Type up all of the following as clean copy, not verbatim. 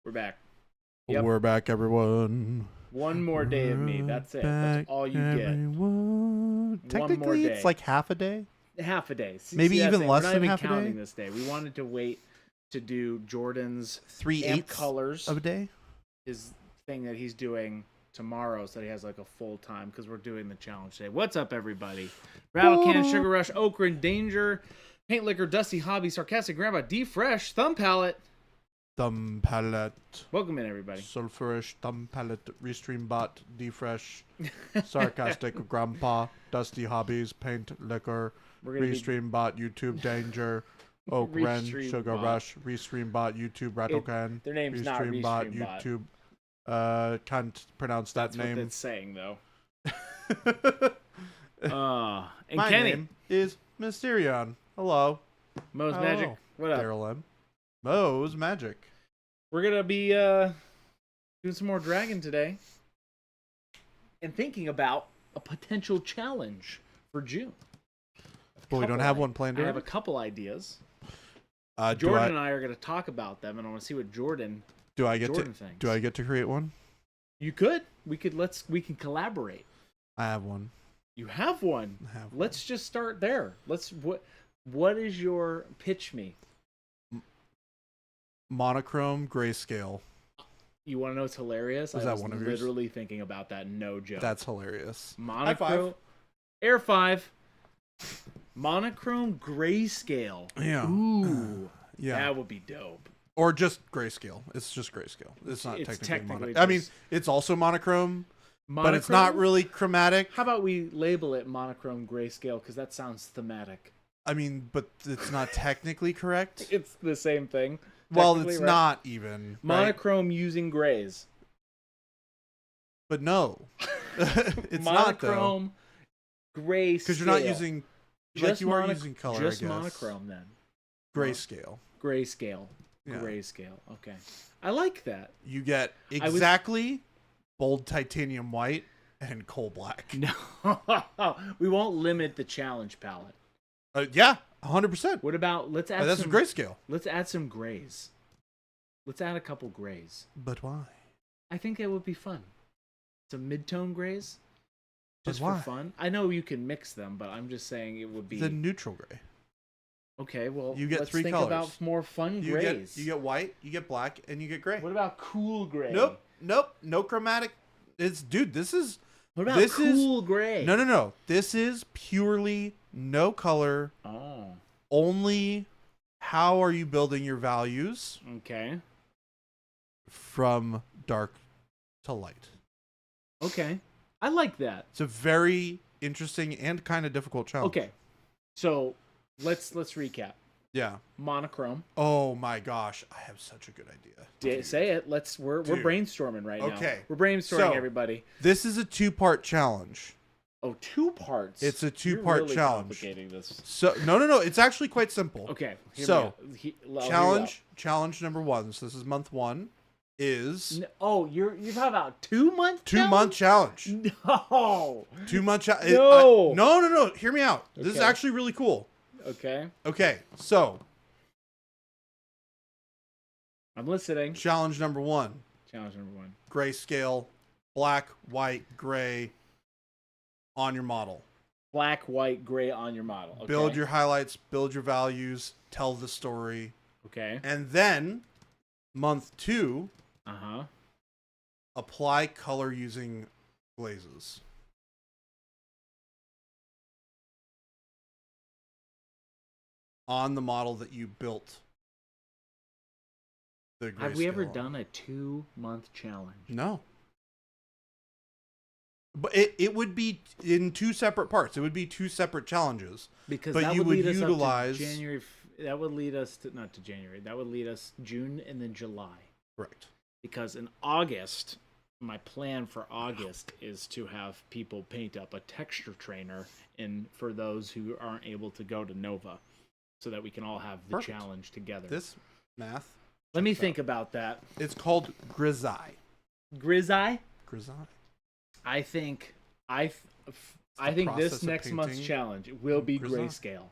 We're back. We're back, everyone. One more day of me. That's it. That's all you get. Technically, it's like half a day. Half a day. Maybe even less than half a day. We're not even counting this day. We wanted to wait to do Jordan's 3/8 colors of a day. His thing that he's doing tomorrow, so that he has like a full time because we're doing the challenge today. What's up, everybody? Rattle Can, Sugar Rush, Okra and Danger, Paint Liquor, Dusty Hobby, Sarcastic Grandpa, D Fresh, Thumb Palette. Thumb Palette. Welcome in, everybody. Sulfurish, Thumb Palette, Restream Bot, D Fresh, Sarcastic Grandpa, Dusty Hobbies, Paint Liquor, Restream Bot, YouTube Danger, Oak Ren, Sugar Rush, Restream Bot, YouTube Rattle Can. Their name's not Restream Bot, YouTube. Can't pronounce that name. That's what it's saying, though. And my Kenny name is Mysterion. Hello. Mo's Magic. What up? Daryl M. Mo's Magic. We're gonna be doing some more Dragon today, and thinking about a potential challenge for June. But we don't have one planned. I have a couple ideas. Jordan and I are gonna talk about them, and I want to see what Jordan. Do I get Jordan to? thinks. Do I get to create one? You could. We could. We can collaborate. I have one. You have one. I have one. Let's just start there. What is your pitch me? Monochrome grayscale. You want to know what's hilarious? Was I that was one of yours? literally thinking about that. No joke. That's hilarious. Monochrome. Air 5. Monochrome grayscale. Yeah. Ooh. Yeah. That would be dope. Or just grayscale. It's just grayscale. It's not technically technically I mean, it's also monochrome, but it's Monochrome? not really chromatic. How about we label it monochrome grayscale, because that sounds thematic. I mean, but it's not technically correct. It's the same thing. Well, it's right? not even. Monochrome using grays. But no. It's not, though. Monochrome grayscale. Because you're not using... Like you are using color, just I guess. monochrome, then. Grayscale. Grayscale. Yeah. Grayscale. Okay. I like that. You get exactly bold titanium white and coal black. No. We won't limit the challenge palette. Yeah, 100%. What about, let's add That's some... grayscale. Let's add some grays. Let's add a couple grays. But why? I think it would be fun. Some mid-tone grays. But Just why? for fun. I know you can mix them, but I'm just saying it would be... The neutral gray. Okay, well, you get let's three think colors. about more fun grays. You get white, you get black, and you get gray. What about cool gray? Nope. No chromatic. Dude, this is... What about cool gray? No. This is purely no color. Oh. Only how are you building your values Okay. from dark to light. Okay. I like that. It's a very interesting and kind of difficult challenge. Okay. So, let's recap. Yeah. Monochrome. Oh my gosh, I have such a good idea. Say it. We're brainstorming right now. Okay. We're brainstorming, everybody. This is a 2-part challenge. Oh, 2 parts. It's a 2-part You're really challenge. Complicating this. So no, it's actually quite simple. Okay. Challenge number 1. So this is month 1. Is you're talking about 2-month 2-month challenge. No. 2-month challenge. No. No. Hear me out. This is Okay. actually really cool. Okay. So I'm listening. challenge number 1. Grayscale, black, white, gray on your model. Black, white, gray on your model. Okay. Build your highlights, build your values, tell the story. Okay. And then month 2, apply color using glazes. On the model that you built. Have we ever done a 2-month challenge? No. But it would be in 2 separate parts. It would be 2 separate challenges. Because but that you would lead utilize us up to January. That would lead us to not to January. That would lead us June and then July. Correct. Because in August, my plan for August is to have people paint up a texture trainer for those who aren't able to go to Nova, so that we can all have the challenge together. This math. Let me think about that. It's called Grizzeye. Grizzeye? Grizzeye. I think this next month's challenge will be grayscale.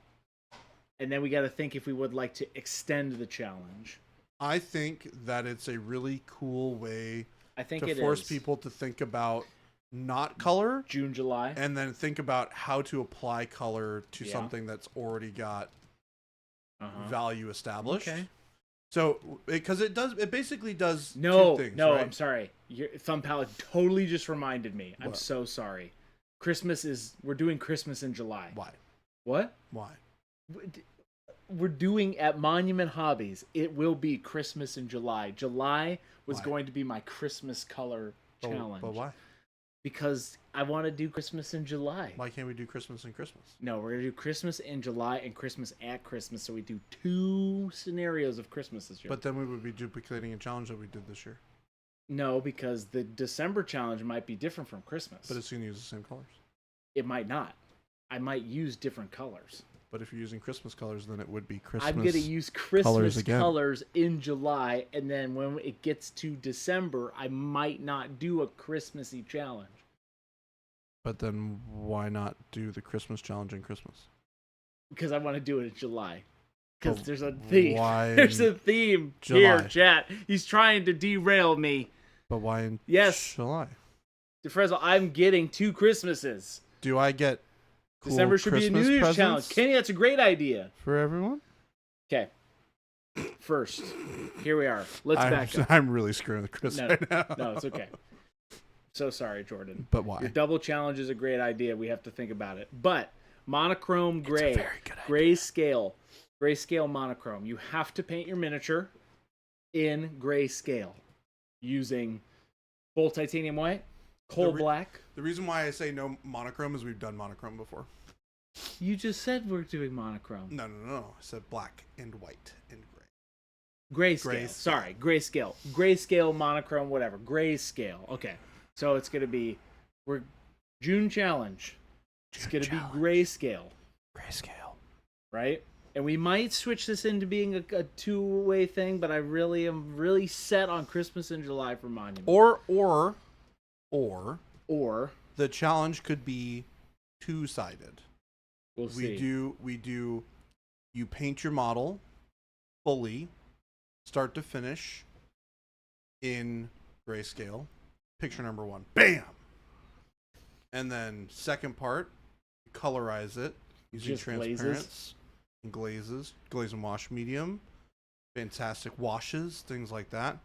And then we got to think if we would like to extend the challenge. I think that it's a really cool way I think to it force is. people to think about not color, June, July, and then think about how to apply color to something that's already got value established. Okay. So, because it basically does two things, No, right? I'm sorry. Your Thumb Palette totally just reminded me. What? I'm so sorry. We're doing Christmas in July. Why? What? Why? We're doing at Monument Hobbies. It will be Christmas in July. July was going to be my Christmas color challenge. But why? Because I want to do Christmas in July. Why can't we do Christmas and Christmas? No, we're going to do Christmas in July and Christmas at Christmas. So we do 2 scenarios of Christmas this year. But then we would be duplicating a challenge that we did this year. No, because the December challenge might be different from Christmas. But it's going to use the same colors. It might not. I might use different colors. But if you're using Christmas colors, then it would be Christmas. I'm going to use Christmas colors in July, and then when it gets to December, I might not do a Christmassy challenge. But then why not do the Christmas challenge in Christmas? Because I want to do it in July. Because there's a theme. Why there's a theme July? Here, chat. He's trying to derail me. But why in July? DeFresno, I'm getting 2 Christmases. Do I get cool December should Christmas be a New Year's presents challenge. Kenny, that's a great idea. for everyone? Okay. First, here we are. Let's back up. I'm really screwing with Chris right now. No, it's okay. So sorry, Jordan. But why? Your double challenge is a great idea. We have to think about it. But monochrome gray, grayscale monochrome. You have to paint your miniature in grayscale using full titanium white, coal black. The reason why I say no monochrome is we've done monochrome before. You just said we're doing monochrome. No. I said black and white and gray. Grayscale. Sorry, grayscale. Grayscale, monochrome, whatever. Grayscale. Okay. So it's going to be June challenge. It's going to be grayscale. Grayscale. Right? And we might switch this into being a 2-way thing, but I really am really set on Christmas in July for Monument. Or the challenge could be 2-sided. We'll see. We do you paint your model fully, start to finish, in grayscale. Picture number 1. Bam! And then second part, colorize it using transparents and glazes. Glaze and wash medium. Fantastic washes, things like that.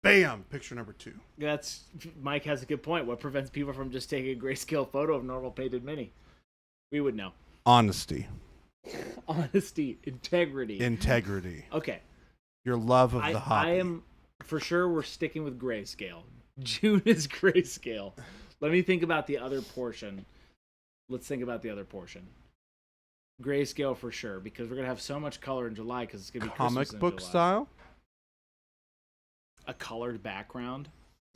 Bam! Picture number 2. Mike has a good point. What prevents people from just taking a grayscale photo of normal painted mini? We would know. Honesty. Honesty. Integrity. Okay. Your love of the hobby. For sure, we're sticking with grayscale. June is grayscale. Let me think about the other portion. Let's think about the other portion. Grayscale for sure, because we're going to have so much color in July because it's going to be comic Christmas in book July. style? A colored background.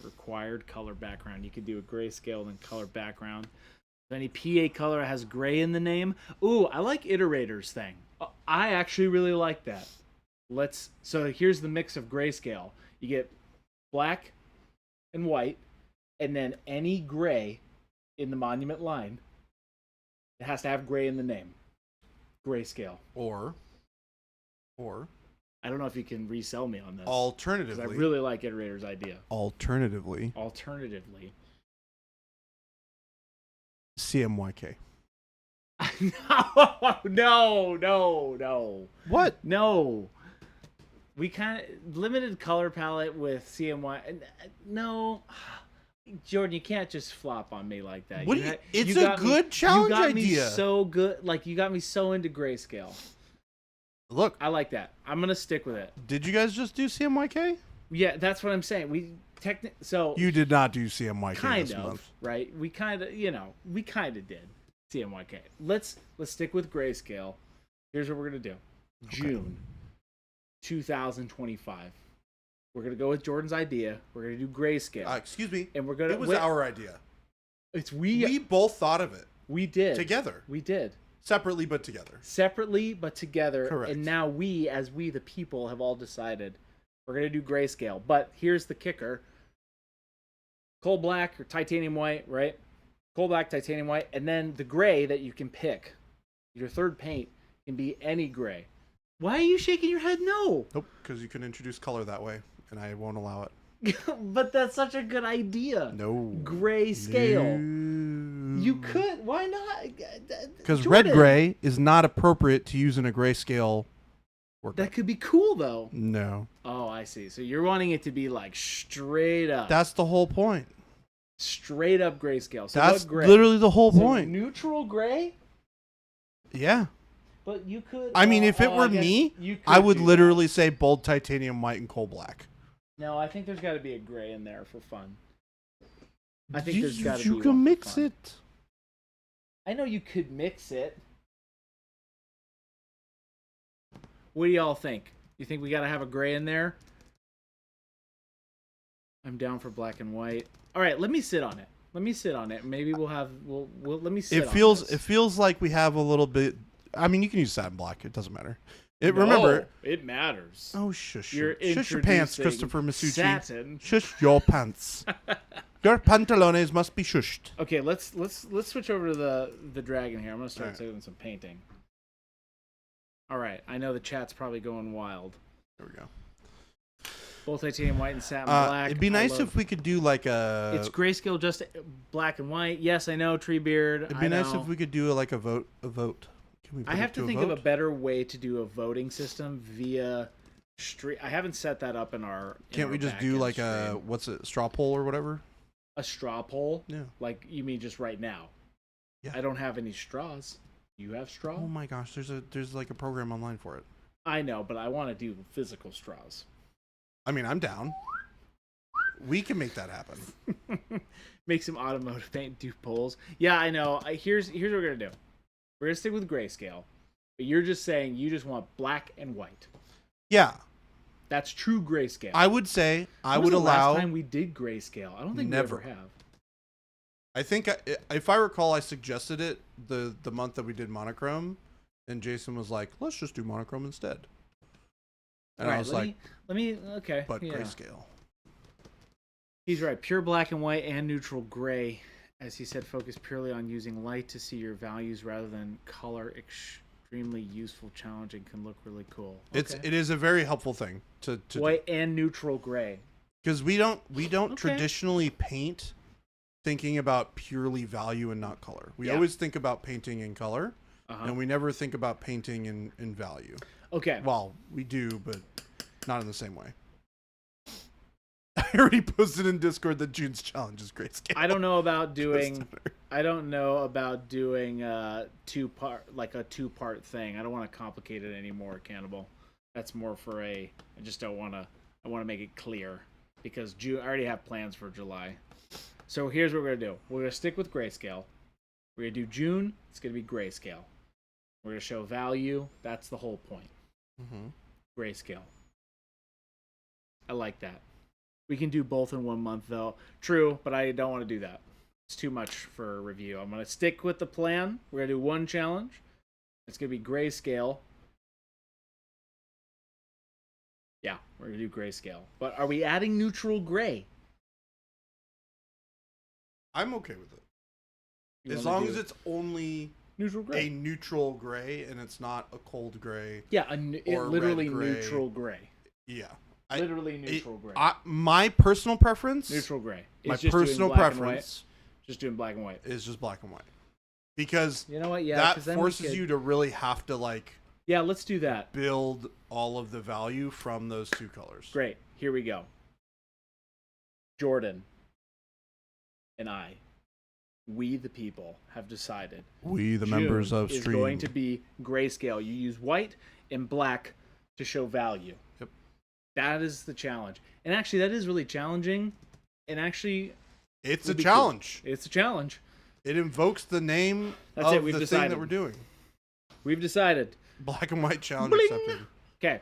Required color background. You could do a grayscale and color background. Any PA color has gray in the name. Ooh, I like Iterators thing. I actually really like that. So here's the mix of grayscale. You get black and white, and then any gray in the monument line. It has to have gray in the name. Grayscale. Or I don't know if you can resell me on this. Alternatively, I really like Iterator's idea. Alternatively, CMYK. No. What? No. We kind of limited color palette with CMY. No, Jordan, you can't just flop on me like that. It's a good challenge idea. You got me so good. Like, you got me so into grayscale. Look, I like that. I'm gonna stick with it. Did you guys just do CMYK? Yeah, that's what I'm saying. So you did not do CMYK kind this of, month, right? We kind of did CMYK. Let's stick with grayscale. Here's what we're gonna do. Okay. June 2025. We're gonna go with Jordan's idea. We're gonna do grayscale. Excuse me. And we're gonna. It was our idea. We both thought of it. We did together. We did separately but together. Separately but together. Correct. And now we, as we the people, have all decided we're gonna do grayscale. But here's the kicker: coal black or titanium white, right? Coal black, titanium white, and then the gray that you can pick. Your third paint can be any gray. Why are you shaking your head no? Nope, because you can introduce color that way, and I won't allow it. But that's such a good idea. No. Grayscale. No. You could. Why not? Because red-gray is not appropriate to use in a grayscale workup. That could be cool, though. No. Oh, I see. So you're wanting it to be like straight up. That's the whole point. Straight up grayscale. So That's what gray? literally the whole So point. neutral gray? Yeah. But you could. I mean, if it were me, I would literally say bold titanium white and coal black. No, I think there's got to be a gray in there for fun. I think there's got to be. You can mix it. I know you could mix it. What do y'all think? You think we got to have a gray in there? I'm down for black and white. All right, let me sit on it. Let me sit on it. Maybe we'll let me sit. It feels like we have a little bit. I mean, you can use satin black. It doesn't matter. Remember, it matters. Oh, shush! You're Shush your pants, introducing Christopher Masucci. Satin. Shush your pants. Your pantalones must be shushed. Okay, let's switch over to the dragon here. I'm gonna start doing some painting. All right, I know the chat's probably going wild. There we go. Both titanium white and satin black. It'd be nice if we could do like a. It's grayscale, just black and white. Yes, I know, Treebeard. It'd be nice if we could do like a vote. Can we I have to think of a better way to do a voting system via stream. I haven't set that up in our. Can't we just do like a straw poll or whatever? A straw poll? Yeah. Like you mean just right now? Yeah. I don't have any straws. You have straw? Oh my gosh, there's like a program online for it. I know, but I want to do physical straws. I mean, I'm down. We can make that happen. Make some automotive paint, do polls. Yeah, I know. Here's what we're gonna do. We're gonna stick with grayscale, but you're just saying you just want black and white. Yeah, that's true grayscale. I would say I would allow. Last time we did grayscale, I don't think never. we ever have. I think if I recall, I suggested it the month that we did monochrome, and Jason was like, "Let's just do monochrome instead." And I was like, let me, okay. But grayscale. He's right. Pure black and white and neutral gray. As he said, focus purely on using light to see your values rather than color. Extremely useful, challenging, can look really cool. Okay. It is a very helpful thing to white and neutral gray. Because we don't traditionally paint thinking about purely value and not color. We always think about painting in color, and we never think about painting in value. Okay. Well, we do, but not in the same way. I already posted in Discord that June's challenge is grayscale. I don't know about doing a two-part thing. I don't want to complicate it anymore, Cannibal. That's more for I want to make it clear because June, I already have plans for July. So here's what we're going to do. We're going to stick with grayscale. We're going to do June. It's going to be grayscale. We're going to show value. That's the whole point. Grayscale. I like that. We can do both in 1 month, though. True, but I don't want to do that. It's too much for a review. I'm going to stick with the plan. We're going to do one challenge. It's going to be grayscale. Yeah, we're going to do grayscale. But are we adding neutral gray? I'm okay with it. As long as it's only neutral gray. A neutral gray and it's not a cold gray. Yeah, literally neutral gray. Yeah. Literally neutral gray. My personal preference. Neutral gray. My personal preference. Just doing black and white. Is just black and white. Because you know what? Yeah, that forces you to really have to Yeah, let's do that. Build all of the value from those two colors. Great. Here we go. Jordan and I, we the people, have decided. We the members of Stream. Is going to be grayscale. You use white and black to show value. Yep. That is the challenge. And actually, that is really challenging. And actually, it's a challenge. Cool. It's a challenge. It invokes the name of the thing that we're doing. We've decided. Black and white challenge accepted. Okay.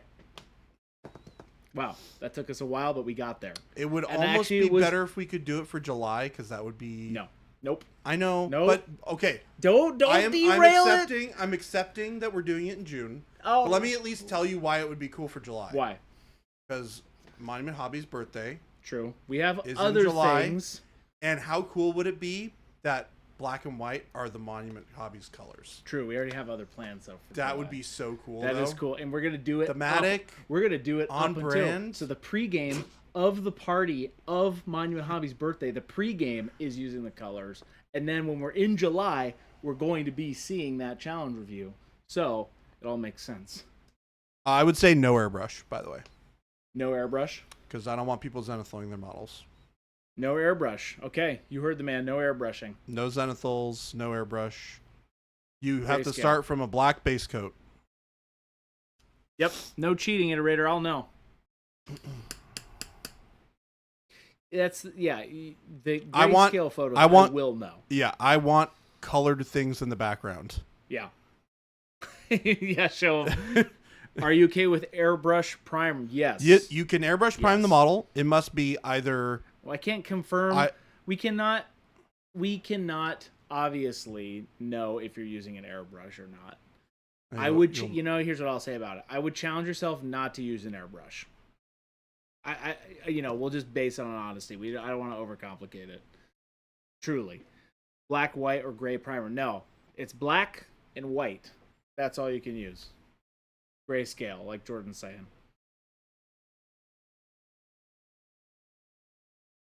Wow, that took us a while, but we got there. It would almost be better if we could do it for July, because that would be... No. Nope. I know, but okay. Don't derail it. I'm accepting that we're doing it in June. Oh. But let me at least tell you why it would be cool for July. Why? Because Monument Hobbies' birthday. True. We have other things. And how cool would it be that black and white are the Monument Hobbies colors. True, we already have other plans though. That would be so cool. That is cool, and we're gonna do it thematic. We're gonna do it on up brand. Until, so the pregame of the party of Monument Hobbies' birthday, the pregame is using the colors, and then when we're in July, we're going to be seeing that challenge review. So it all makes sense. I would say no airbrush, by the way. No airbrush? Because I don't want people zenithal their models. No airbrush. Okay, you heard the man. No airbrushing. No zenithals, no airbrush. You have to Grayscale. start from a black base coat. Yep. No cheating, iterator. I'll know. That's, yeah, the grayscale photos I will know. Yeah, I want colored things in the background. Yeah. Yeah, show them. Are you okay with airbrush primer? Yes. You can airbrush prime the model. It must be either... Well, I can't confirm. We cannot obviously know if you're using an airbrush or not. I would, here's what I'll say about it. I would challenge yourself not to use an airbrush. We'll just base it on honesty. I don't want to overcomplicate it. Truly. Black, white, or gray primer. No. It's black and white. That's all you can use. Grayscale, like Jordan's saying.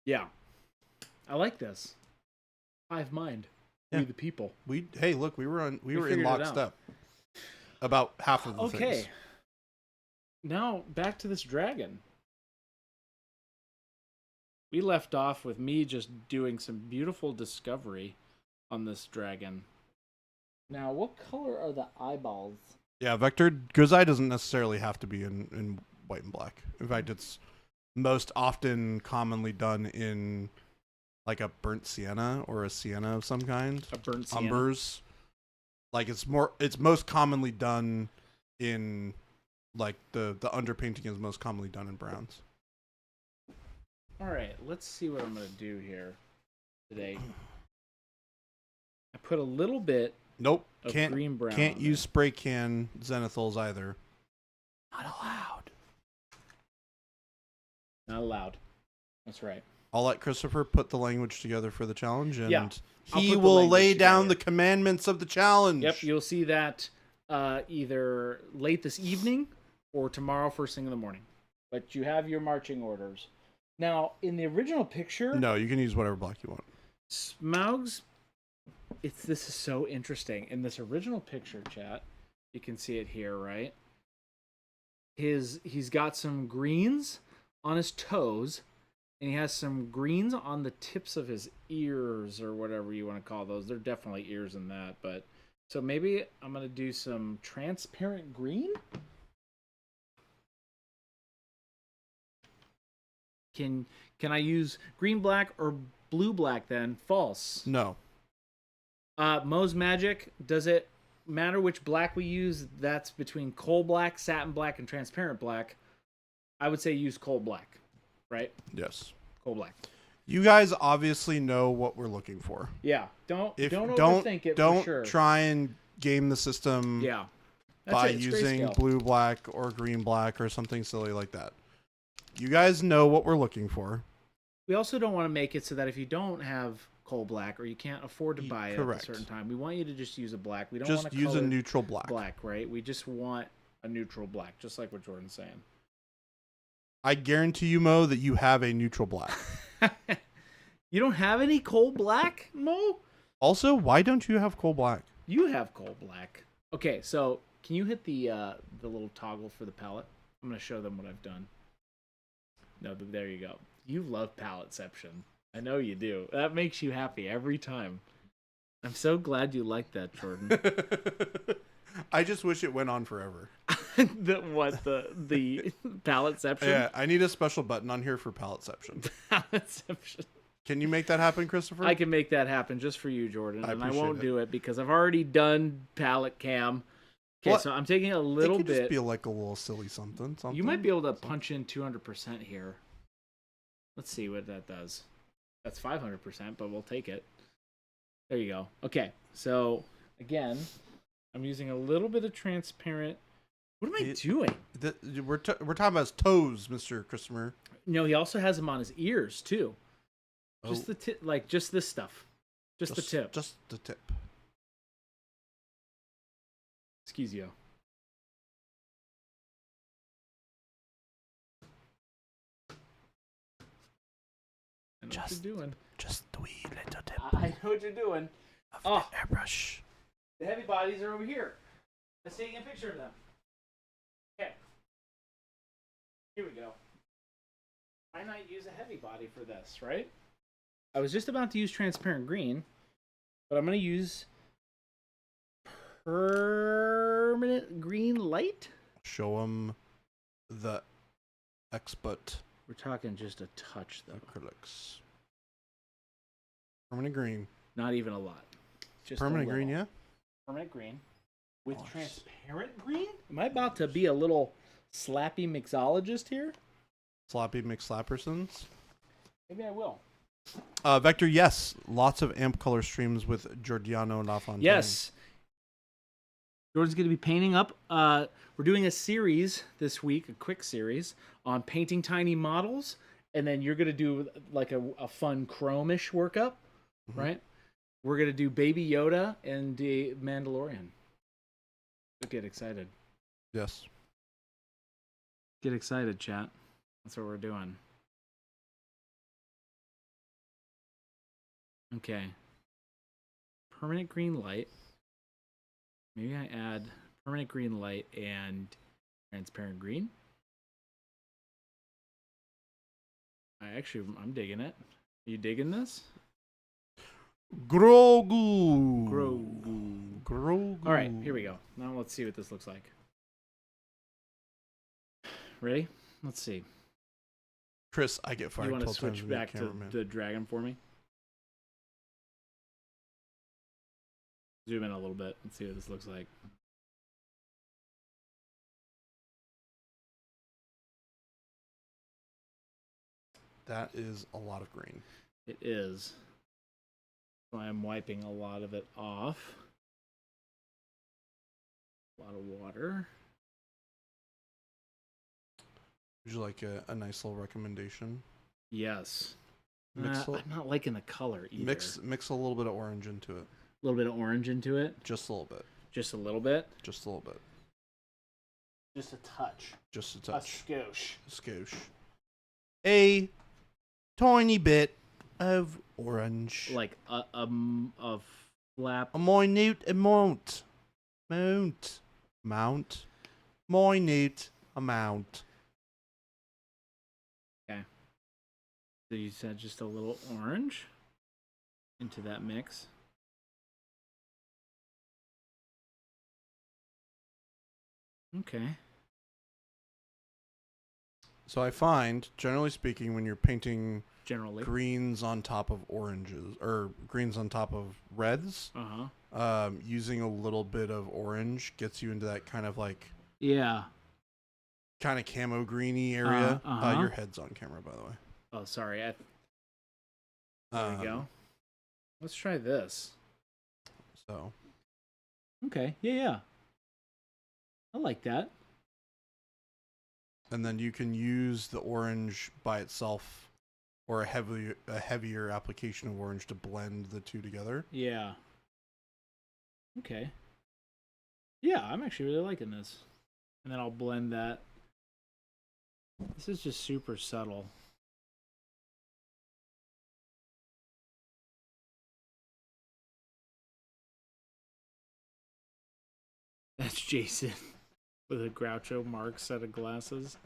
Yeah. I like this. Hive mind. Yeah. We the people. Hey, look, we were in lockstep. About half of the things. Okay. Now back to this dragon. We left off with me just doing some beautiful discovery on this dragon. Now, what color are the eyeballs? Yeah, vector grizzly doesn't necessarily have to be in white and black. In fact, it's most often commonly done in like a burnt sienna or a sienna of some kind. A burnt sienna. Umbers. Like it's most commonly done in like the underpainting is most commonly done in browns. All right, let's see what I'm going to do here today. I put a little bit of green brown. Can't use spray can zenithals either. Not allowed. Not allowed. That's right. I'll let Christopher put the language together for the challenge, and he will lay down the commandments of the challenge. Yep, you'll see that either late this evening or tomorrow first thing in the morning. But you have your marching orders. Now, in the original picture... No, you can use whatever black you want. Smaug's... This is so interesting. In this original picture, chat, you can see it here, right? He's got some greens on his toes, and he has some greens on the tips of his ears, or whatever you want to call those. They're definitely ears in that, but... So maybe I'm going to do some transparent green? Can I use green black or blue black then? False. No. Mo's Magic, does it matter which black we use? That's between coal black, satin black, and transparent black. I would say use coal black, right? Yes. Coal black. You guys obviously know what we're looking for. Yeah. Don't overthink it. Don't for sure. try and game the system. Yeah. By using blue black or green black or something silly like that. You guys know what we're looking for. We also don't want to make it so that if you don't have coal black or you can't afford to buy it at a certain time, we want you to just use a black. We don't want to use a neutral black. Black, right? We just want a neutral black, just like what Jordan's saying. I guarantee you, Mo, that you have a neutral black. You don't have any coal black, Mo? Also, why don't you have coal black? You have coal black. Okay, so can you hit the little toggle for the palette? I'm going to show them what I've done. No, there you go. You love paletteception. I know you do. That makes you happy every time. I'm so glad you like that, Jordan. I just wish it went on forever. The paletteception? Yeah, I need a special button on here for paletteception. Paletteception. Can you make that happen, Christopher? I can make that happen just for you, Jordan. I won't do it because I've already done palette cam. Okay, so I'm taking a little bit. Just be like a little silly something. You might be able to punch in 200% here. Let's see what that does. That's 500%, but we'll take it. There you go. Okay, so again, I'm using a little bit of transparent. What am I doing? We're talking about his toes, Mr. Christopher. No, he also has them on his ears too. Just just this stuff. Just the tip. Just the tip. Excuse you. I know what you're doing. Just the wee little tip. I know what you're doing. Of the airbrush. The heavy bodies are over here. Let's take a picture of them. Okay. Here we go. Why not use a heavy body for this, right? I was just about to use transparent green, but I'm going to use permanent green light. Show them the expert. We're talking just a touch, though. Acrylics. Permanent green. Not even a lot. Just Permanent green, yeah? Permanent green. With transparent green? Am I about to be a little slappy mixologist here? Sloppy McSlappersons. Maybe I will. Vector, yes. Lots of amp color streams with Giordano LaFontaine. Yes. Jordan's going to be painting up. We're doing a series this week, a quick series, on painting tiny models. And then you're going to do like a fun chrome-ish workup, right? We're going to do Baby Yoda and the Mandalorian. Get excited. Yes. Get excited, chat. That's what we're doing. Okay. Permanent green light. Maybe I add permanent green light and transparent green. I'm digging it. Are you digging this? Grogu. All right, here we go. Now let's see what this looks like. Ready? Let's see. Chris, I get fired. You want to switch back to the dragon for me? Zoom in a little bit and see what this looks like. That is a lot of green. It is. So I'm wiping a lot of it off. A lot of water. Would you like a nice little recommendation? Yes. I'm not liking the color either. Mix a little bit of orange into it. A little bit of orange into it. Just a little bit. Just a little bit. Just a little bit. Just a touch. Just a touch. A skosh. A skosh. A tiny bit of orange. Like a flap. A minute amount. Minute amount. Okay. So you said just a little orange into that mix. Okay. So I find, generally speaking, when you're painting generally greens on top of oranges or greens on top of reds, using a little bit of orange gets you into that kind of like kind of camo greeny area. Your head's on camera, by the way. Oh, sorry. There we go. Let's try this. So. Okay. Yeah. I like that. And then you can use the orange by itself or a heavier application of orange to blend the two together. Yeah. Okay. Yeah, I'm actually really liking this. And then I'll blend that. This is just super subtle. That's Jason with a Groucho Marx set of glasses.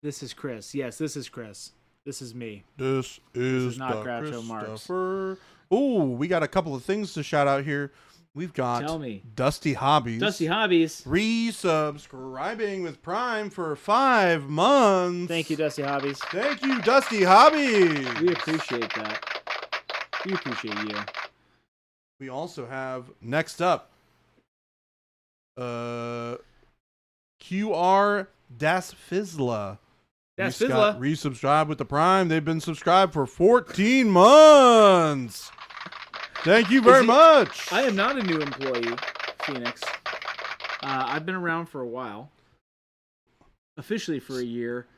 This is Chris. Yes, this is Chris. This is me. This is not Groucho Marx. Oh, we got a couple of things to shout out here. We've got Dusty Hobbies. Dusty Hobbies. Resubscribing with Prime for 5 months. Thank you, Dusty Hobbies. Thank you, Dusty Hobbies. We appreciate that. We appreciate you. We also have, next up, QR Das Fizzla. Das Fizzla. Resubscribe with the Prime. They've been subscribed for 14 months. Thank you very much. I am not a new employee, Phoenix. I've been around for a while. Officially for a year.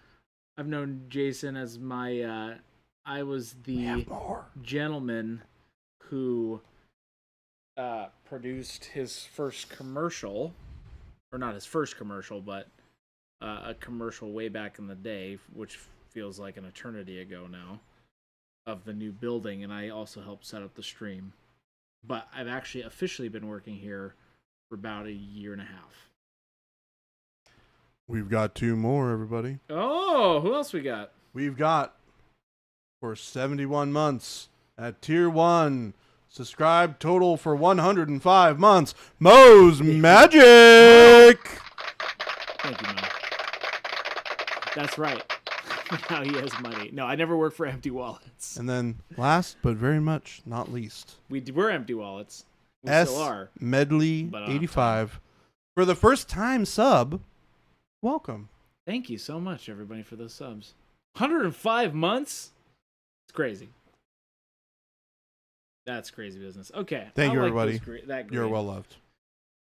I've known Jason as my... I was the gentleman who produced his first commercial, or not his first commercial, but a commercial way back in the day, which feels like an eternity ago now, of the new building, and I also helped set up the stream. But I've actually officially been working here for about a year and a half. We've got 2 more, everybody. Oh, who else we got? We've got, for 71 months, at Tier 1, subscribe total for 105 months, Mo's Magic! Thank you, Mo. That's right. Now he has money. No, I never worked for empty wallets. And then, last but very much not least, We're empty wallets. We still are. Medley 85. For the first time sub, welcome. Thank you so much, everybody, for those subs. 105 months? It's crazy. That's crazy business. Okay. Thank you, everybody. That You're well loved.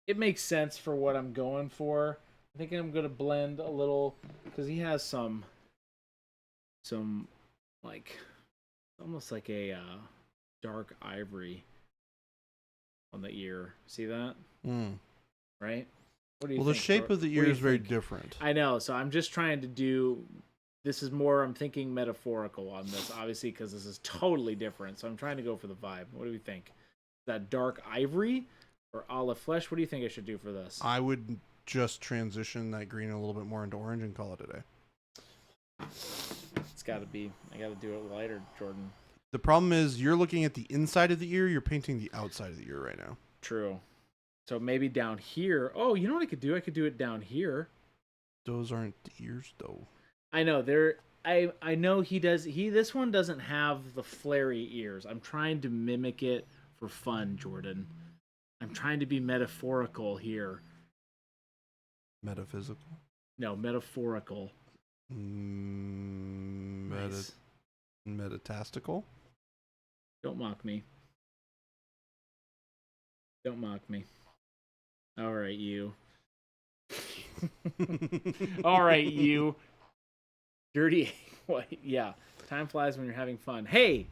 It makes sense for what I'm going for. I think I'm going to blend a little, because he has some like, almost like a dark ivory on the ear. See that? Right? What do you think? The shape of the ear is very different. I know, so I'm just trying to do, this is more, I'm thinking metaphorical on this, obviously, because this is totally different, so I'm trying to go for the vibe. What do we think? Is that dark ivory or olive flesh? What do you think I should do for this? I would just transition that green a little bit more into orange and call it a day. It's got to be, I got to do it lighter, Jordan. The problem is you're looking at the inside of the ear, you're painting the outside of the ear right now. True. So maybe down here. Oh, you know what I could do? I could do it down here. Those aren't ears, though. I know I know he does. This one doesn't have the flary ears. I'm trying to mimic it for fun, Jordan. I'm trying to be metaphorical here. Metaphysical? No, metaphorical. Nice. Metatastical? Don't mock me. Don't mock me. All right, you. All right, you. Dirty. What? Yeah. Time flies when you're having fun. Hey,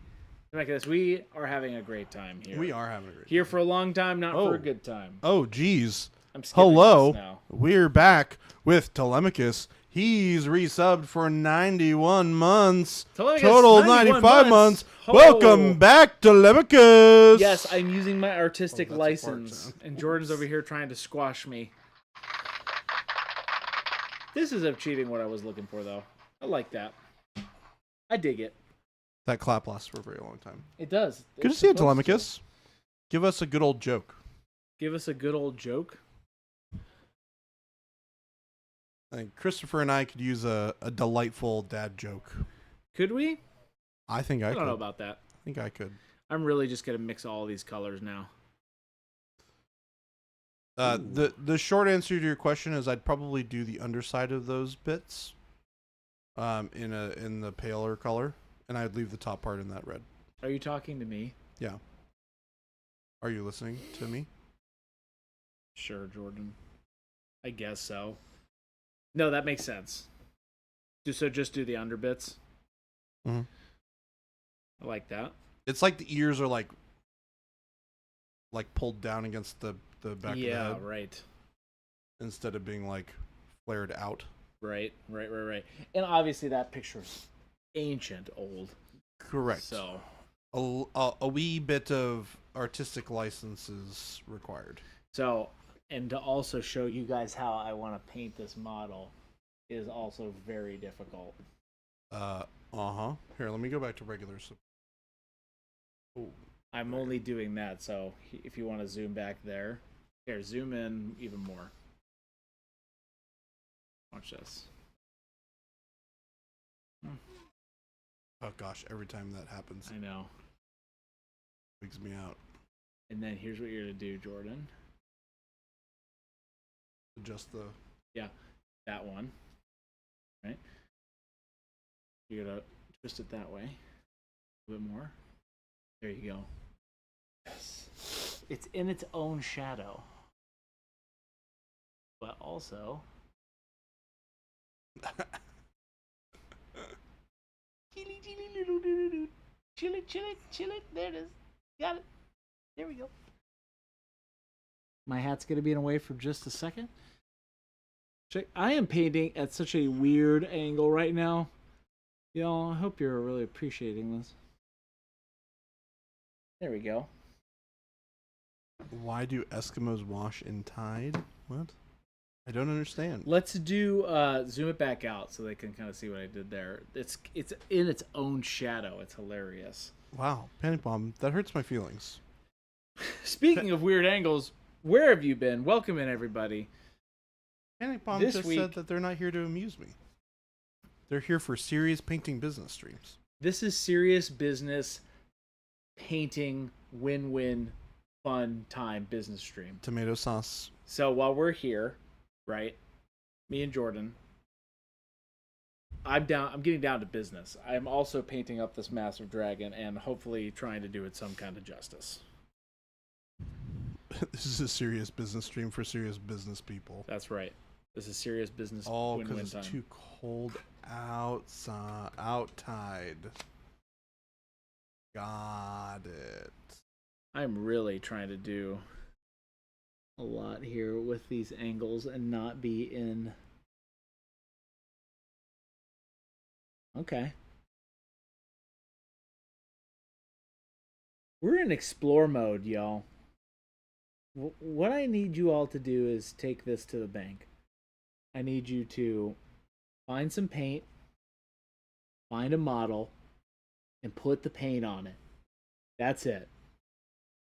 like this, we are having a great time here. We are having a great here time. For a long time, not for a good time. Oh, geez. I'm hello. Now. We're back with Telemachus. He's resubbed for 91 months. Total 95 months. Oh. Welcome back, Telemachus. Yes, I'm using my artistic license. And Jordan's over here trying to squash me. This is achieving what I was looking for, though. I like that. I dig it. That clap lasts for a very long time. It does. Good to see you, Telemachus. Give us a good old joke. Give us a good old joke? I think Christopher and I could use a delightful dad joke. Could we? I think I could. I don't know about that. I think I could. I'm really just going to mix all these colors now. The short answer to your question is I'd probably do the underside of those bits in the paler color, and I'd leave the top part in that red. Are you talking to me? Yeah. Are you listening to me? Sure, Jordan. I guess so. No, that makes sense. So just do the underbits. Mm-hmm. I like that. It's like the ears are like pulled down against the back of the head. Yeah, right. Instead of being like flared out. Right. And obviously that picture's ancient old. Correct. So a wee bit of artistic license is required. So, and to also show you guys how I want to paint this model is also very difficult. Here, let me go back to regular. Oh, I'm only doing that, so if you want to zoom back there. Here, zoom in even more. Watch this. Oh gosh, every time that happens. I know. It wigs me out. And then here's what you're going to do, Jordan. Adjust the... Yeah, that one. Right? You're going to twist it that way. A bit more. There you go. Yes. It's in its own shadow. But also... Chilly, chilly, chilly, chilly, chilly, chilly. There it is. Got it. There we go. My hat's going to be in a way for just a second. Check. I am painting at such a weird angle right now. Y'all, I hope you're really appreciating this. There we go. Why do Eskimos wash in tide? What? I don't understand. Let's do zoom it back out so they can kind of see what I did there. It's in its own shadow. It's hilarious. Wow, Panic Bomb, that hurts my feelings. Speaking of weird angles, where have you been? Welcome in, everybody. Panic Bomb This just week- said that they're not here to amuse me. They're here for serious painting business streams. This is serious business painting win-win fun time business stream. Tomato sauce. So while we're here, right, me and Jordan, I'm getting down to business. I'm also painting up this massive dragon and hopefully trying to do it some kind of justice. This is a serious business stream for serious business people. That's right. This is serious business Oh, win-win because time. it's too cold outside. Outtide. Got it. I'm really trying to do a lot here with these angles and not be in... Okay. We're in explore mode, y'all. What I need you all to do is take this to the bank. I need you to find some paint, find a model, and put the paint on it. That's it.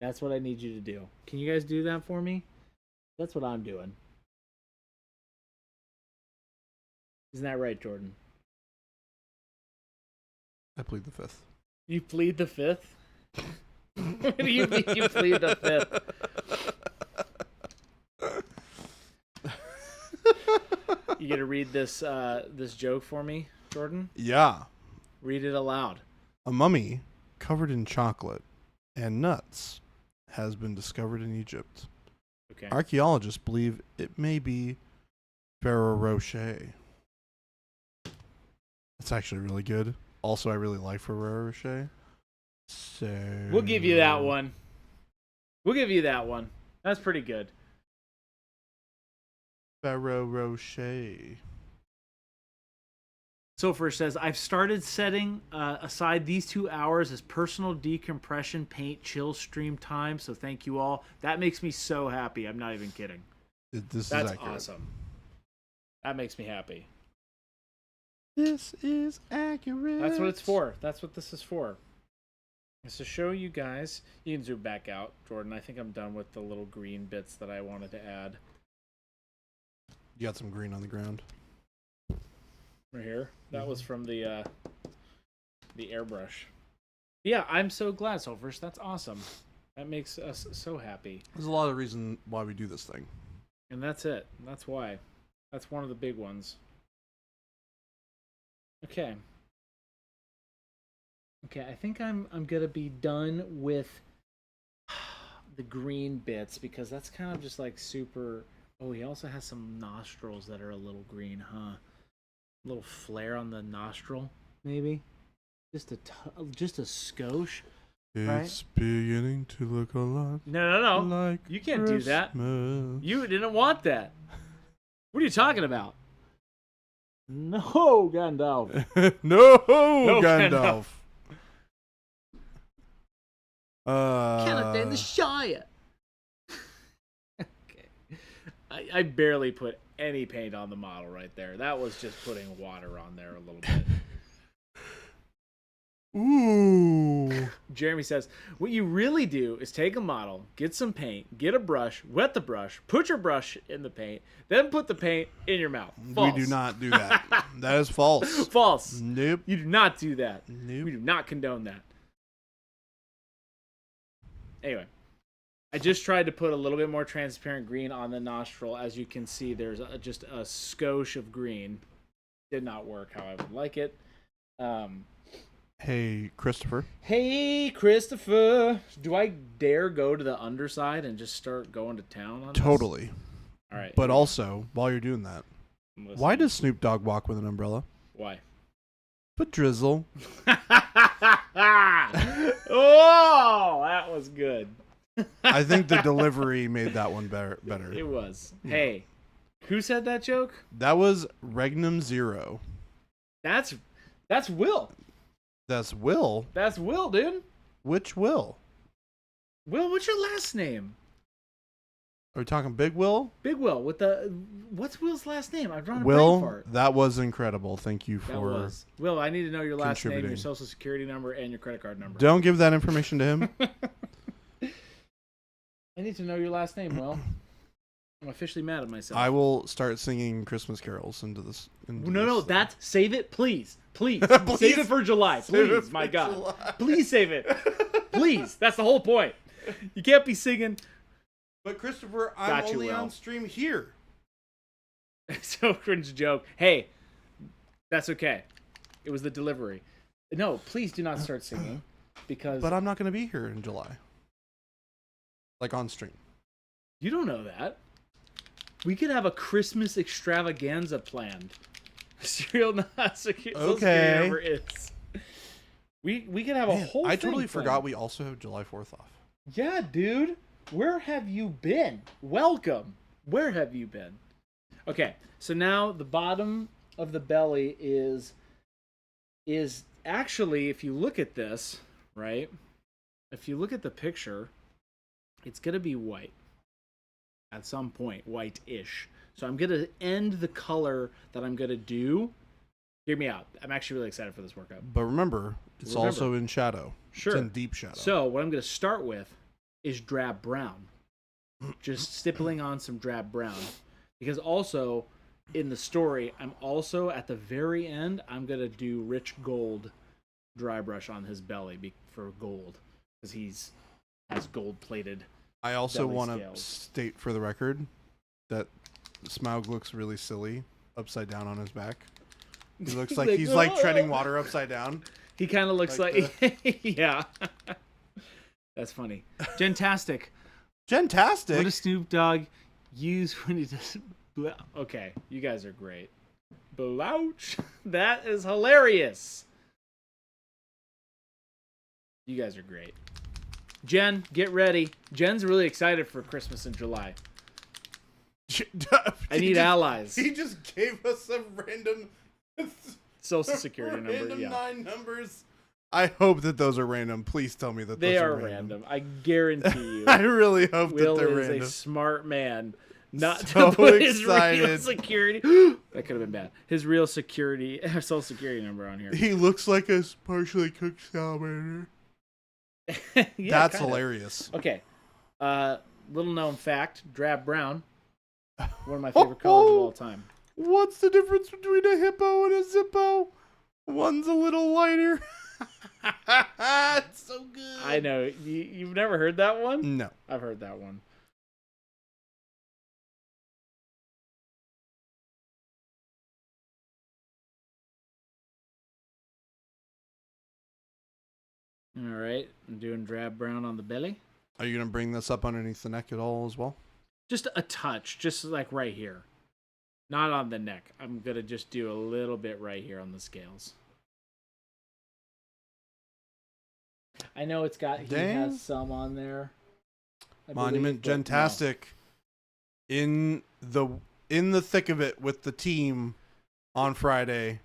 That's what I need you to do. Can you guys do that for me? That's what I'm doing. Isn't that right, Jordan? I plead the fifth. You plead the fifth? What do you mean you plead the fifth? You gonna read this this joke for me, Jordan? Yeah. Read it aloud. A mummy covered in chocolate and nuts has been discovered in Egypt. Okay. Archaeologists believe it may be Ferrero Rocher. That's actually really good. Also, I really like Ferrero Rocher. So We'll give you that one. We'll give you that one. That's pretty good. Ferrero Rocher. Sofer says, I've started setting aside these 2 hours as personal decompression paint chill stream time, so thank you all. That makes me so happy. I'm not even kidding. This That's is accurate. awesome. That makes me happy. This is accurate. That's what it's for. That's what this is for. It's to show you guys. You can zoom back out, Jordan. I think I'm done with the little green bits that I wanted to add. You got some green on the ground. Right here. That was from the airbrush. Yeah, I'm so glad, Sulfurs. That's awesome. That makes us so happy. There's a lot of reason why we do this thing. And that's it. That's why. That's one of the big ones. Okay. Okay, I think I'm gonna be done with the green bits because that's kind of just like super. Oh, he also has some nostrils that are a little green, huh? A little flare on the nostril, maybe. Just a skosh. It's beginning to look a lot No. like You can't do that. Christmas. You didn't want that. What are you talking about? No, Gandalf. no, Gandalf. Gandalf. Kenneth in the Shire. Okay. I barely put any paint on the model right there. That was just putting water on there a little bit. Ooh. Jeremy says, what you really do is take a model, get some paint, get a brush, wet the brush, put your brush in the paint, then put the paint in your mouth. False. We do not do that. That is false. False. Nope. You do not do that. Nope. We do not condone that. Anyway, I just tried to put a little bit more transparent green on the nostril. As you can see, there's just a skosh of green. Did not work how I would like it. Hey, Christopher. Hey, Christopher. Do I dare go to the underside and just start going to town on this? Totally. All right. But also, while you're doing that, I'm listening. why does Snoop Dogg walk with an umbrella? Why? But drizzle. Oh, that was good. I think the delivery made that one better. It was. Hey, who said that joke? That was Regnum Zero. That's Will. That's Will. That's Will, dude. Which Will? Will, what's your last name? Are we talking Big Will? Big Will with the what's Will's last name? I've drawn a brain Will, fart. that was incredible. Thank you That for was. Will, I need to know your last name, your contributing. social security number, and your credit card number. Don't give that information to him. I need to know your last name, Will. I'm officially mad at myself. I will start singing Christmas carols into this. No, that's save it, please. Please. Please. Save it for July. Please, my God. July. Please save it. Please. That's the whole point. You can't be singing. But Christopher, I'm Got you, only Will. on stream here. So cringe joke. Hey, that's okay. It was the delivery. No, please do not start singing because But I'm not going to be here in July. Like on stream. you don't know that. We could have a Christmas extravaganza planned. Serial security number is. We could have a whole. I thing totally planned. forgot we also have July 4th off. Yeah, dude. Where have you been? Welcome. Where have you been? Okay, so now the bottom of the belly is actually, if you look at this, right? If you look at the picture, it's going to be white. At some point, white-ish. So I'm going to end the color that I'm going to do. Hear me out. I'm actually really excited for this workout. But remember, it's also in shadow. Sure. It's in deep shadow. So what I'm going to start with is drab brown. Just stippling on some drab brown. Because also, in the story, I'm also, at the very end, I'm going to do rich gold dry brush on his belly for gold. Because he's has gold-plated. I also belly want to scales. state for the record that Smaug looks really silly upside down on his back. He looks like he's like treading water upside down. He kind of looks like yeah. That's funny. Gentastic. Gentastic. What does Snoop Dogg use when he does? Okay, you guys are great. Blouch. That is hilarious. You guys are great. Jen, get ready. Jen's really excited for Christmas in July. I need allies. He just gave us a random Social security number. random Yeah. 9 numbers. I hope that those are random. Please tell me that They those are random. I guarantee you. I really hope Will that they're is random. a smart man. Not So to put his real excited. security. That could have been bad. His real social security number on here. He looks like a partially cooked salamander. Yeah, That's kinda. hilarious. Okay. Little known fact: drab brown. One of my favorite colors of all time. What's the difference between a hippo and a zippo? One's a little lighter. It's so good. I know. You've never heard that one? No. I've heard that one. All right. I'm doing drab brown on the belly. Are you going to bring this up underneath the neck at all as well? Just a touch. Just like right here. Not on the neck. I'm going to just do a little bit right here on the scales. I know it's got, he has some on there. Monument believe, but Gentastic in the thick of it with the team on Friday,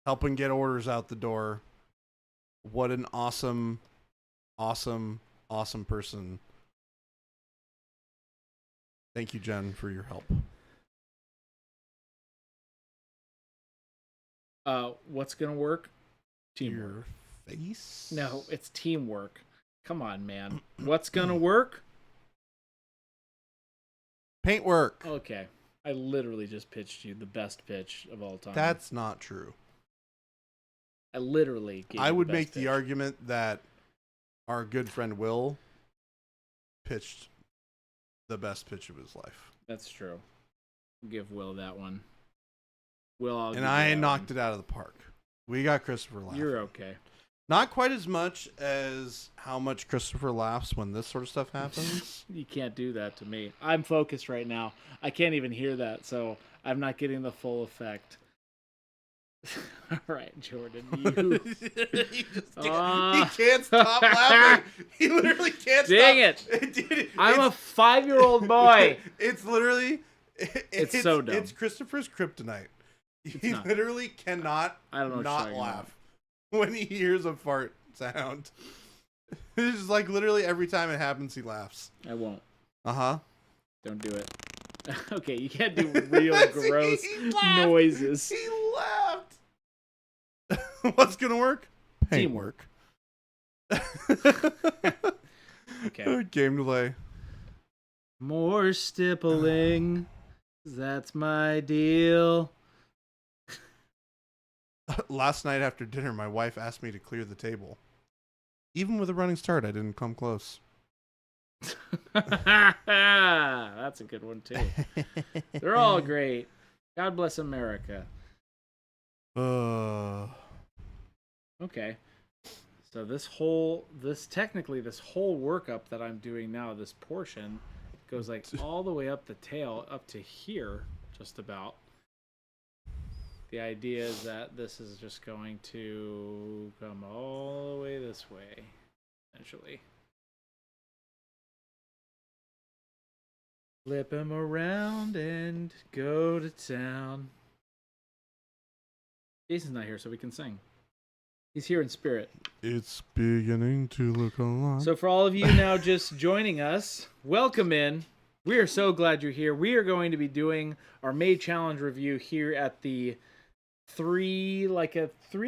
helping get orders out the door. What an awesome person. Thank you, Jen, for your help. What's going to work? Teamwork. Your face? No, it's teamwork. Come on, man. What's going to work? Paintwork. Okay. I literally just pitched you the best pitch of all time. That's not true. I literally gave I you would the best make the pitch. argument that our good friend Will pitched the best pitch of his life. That's true. I'll give Will that one. Will, I'll give And you I that knocked one. it out of the park. We got Christopher laughing. You're okay. Not quite as much as how much Christopher laughs when this sort of stuff happens. You can't do that to me. I'm focused right now. I can't even hear that, so I'm not getting the full effect. All right, Jordan. You. He can't stop laughing. He literally can't Dang stop. it. Dude, I'm a 5-year-old boy. It's literally. It's so dumb. It's Christopher's kryptonite. He not. literally cannot I don't know what not you're laugh when he hears a fart sound. It's just like literally every time it happens, he laughs. I won't. Uh-huh. Don't do it. Okay, you can't do real gross noises. He laughed. What's gonna work? Teamwork. Okay. Game delay. More stippling. That's my deal. Last night after dinner, my wife asked me to clear the table. Even with a running start, I didn't come close. That's a good one too. They're all great. God bless America. Okay. So this whole workup that I'm doing now, this portion goes like all the way up the tail up to here, just about. The idea is that this is just going to come all the way this way, essentially. Flip him around and go to town. Jason's not here, so we can sing. He's here in spirit. It's beginning to look a lot. So for all of you now just joining us, welcome in. We are so glad you're here. We are going to be doing our May Challenge review here at the 3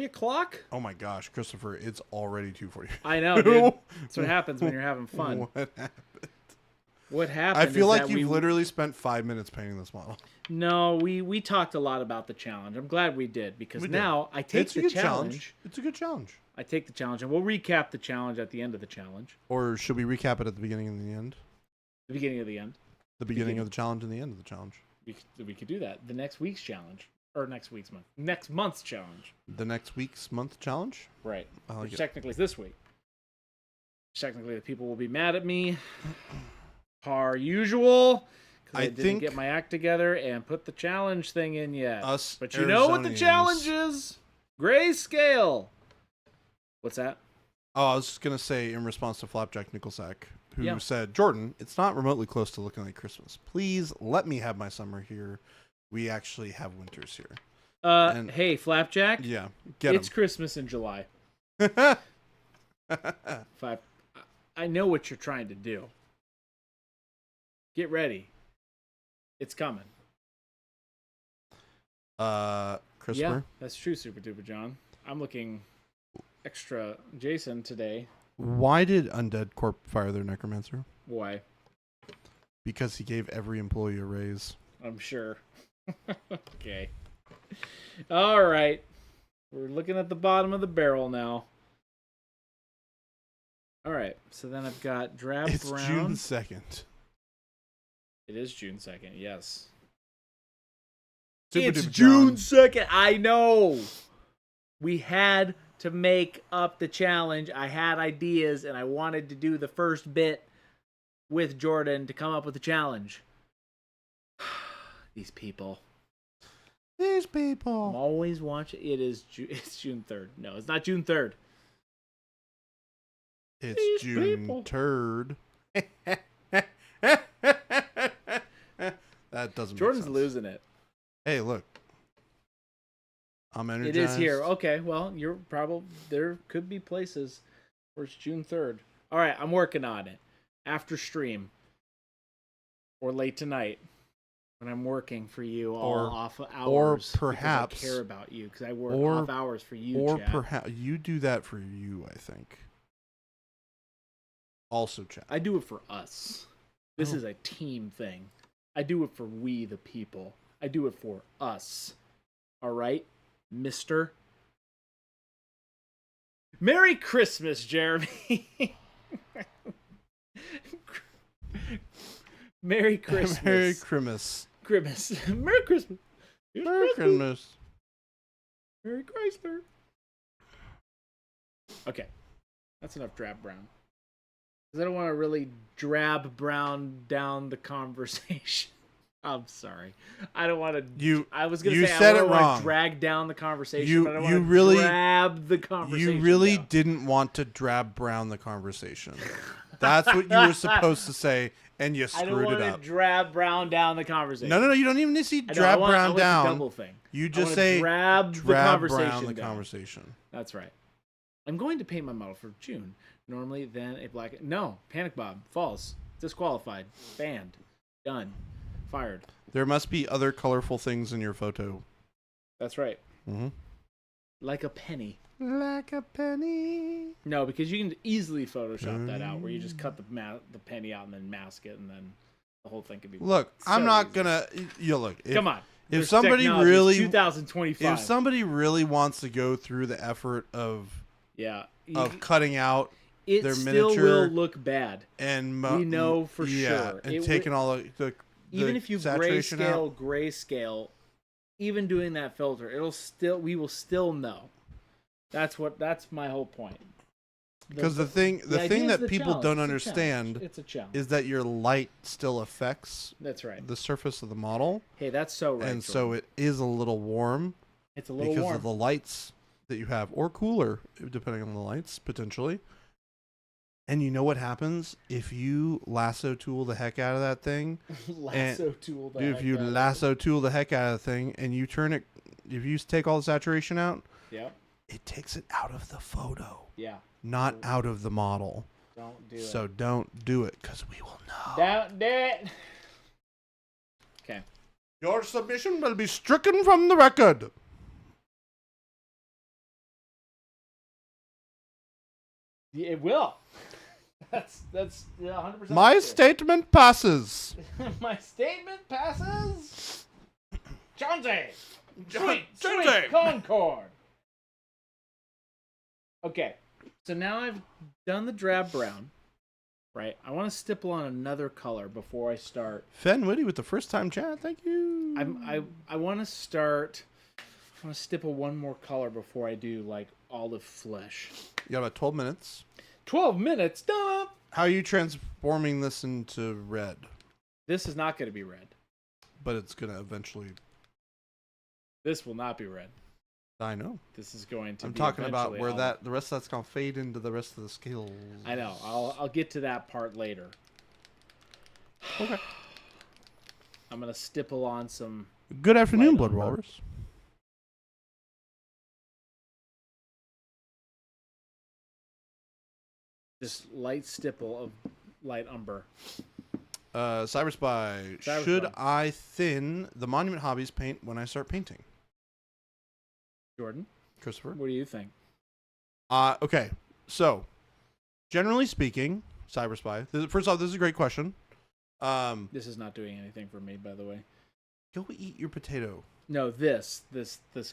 o'clock. Oh my gosh, Christopher, it's already 2:40. I know, dude. That's what happens when you're having fun. What happened? What happened? I feel like you've literally spent 5 minutes painting this model. No, we talked a lot about the challenge. I'm glad we did because now I take the challenge. It's a good challenge. I take the challenge, and we'll recap the challenge at the end of the challenge. Or should we recap it at the beginning and the end? The beginning of the end. The beginning of the challenge and the end of the challenge. We could do that. The next week's challenge. Or next month's challenge. The next week's month challenge? Right. Which technically is this week. Technically, the people will be mad at me. Per usual. Because I didn't get my act together and put the challenge thing in yet. But you know what the challenge is? Grayscale. What's that? Oh, I was just going to say in response to Flapjack Nickelsack, who said, Jordan, it's not remotely close to looking like Christmas. Please let me have my summer here. We actually have winters here. Hey, Flapjack. Yeah, it's Christmas in July. I know what you're trying to do. Get ready. It's coming. Christopher? Yeah, that's true, Super Duper John. I'm looking extra Jason today. Why did Undead Corp fire their necromancer? Why? Because he gave every employee a raise. I'm sure. Okay. All right. We're looking at the bottom of the barrel now. All right. So then I've got drab it's brown. June 2nd. It is June 2nd. Yes. It's June 2nd. I know. We had to make up the challenge. I had ideas and I wanted to do the first bit with Jordan to come up with the challenge. These people. I'm always watching. It's June 3rd. No, it's not June 3rd. It's June 3rd. That doesn't make Jordan's sense. losing it. Hey, look. I'm energized. It is here. Okay, well, there could be places where it's June 3rd. All right, I'm working on it. After stream. Or late tonight. When I'm working for you all off hours. Or perhaps. Because I care about you. Because I work off hours for you, Or chat. perhaps. You do that for you, I think. Also, chat. I do it for us. This is a team thing. I do it for we, the people. I do it for us. All right, mister? Merry Christmas, Jeremy. Merry Christmas. Merry Christmas. Merry Christmas. Merry Christmas. Merry Chrysler. Okay. That's enough drab brown. Because I don't want to really drab brown down the conversation. I'm sorry. I don't want to. You. I was gonna you say said I it don't want wrong. to drag down the conversation, but I don't you want to really grab the conversation. You really down. didn't want to drab brown the conversation. That's what you were supposed to say, and you I don't screwed want it to up. drab brown down the conversation. No. You don't even need to see I know, drab I want brown the down. double thing. You I just wanna say drab the brown conversation the down. conversation. That's right. I'm going to paint my model for June. Normally, then a black. No, Panic Bob. False. Disqualified. Banned. Done. Fired. There must be other colorful things in your photo. That's right. Mm-hmm. Like a penny. Like a penny. No, because you can easily Photoshop that out, where you just cut the penny out and then mask it, and then the whole thing could be. Look, so I'm not easy. gonna. You look. Come on. If There's somebody technology. really, 2025. if somebody really wants to go through the effort of cutting out it their still miniature will look bad, and we know for sure. and taking all the even if you saturation grayscale, even doing that filter, we will still know. That's my whole point. Because the thing that people don't understand it's a challenge. is that your light still affects that's right the surface of the model. Hey, that's so right. And so it is a little warm. It's a little because warm of the lights that you have, or cooler depending on the lights potentially. And you know what happens if you lasso tool the heck out of that thing? tool the heck out of the thing, and you turn it, if you take all the saturation out, it takes it out of the photo. Yeah. Not out of the model. Don't do it. So don't do it, because we will know. Don't do it. Okay. Your submission will be stricken from the record. It will. That's 100%. My statement passes. My statement passes. Jonesy. Jonesy. Sweet Concord. Okay. So now I've done the drab brown, right? I want to stipple on another color before I start. Fen Whitty with the first time chat. Thank you. I want to start. I want to stipple one more color before I do like olive flesh. You got about 12 minutes. 12 minutes. Duh! How are you transforming this into red? This is not going to be red. But it's going to eventually. This will not be red. I know. This is going to. I'm talking about where the rest of that's gonna fade into the rest of the scales. I know. I'll get to that part later. Okay. I'm gonna stipple on some. Good afternoon, Blood Walrus. Just light stipple of light umber. Cyberspy. Should I thin the Monument Hobbies paint when I start painting? Jordan? Christopher? What do you think? Okay. So, generally speaking, Cyberspy. First off, this is a great question. This is not doing anything for me, by the way. Go eat your potato. No, this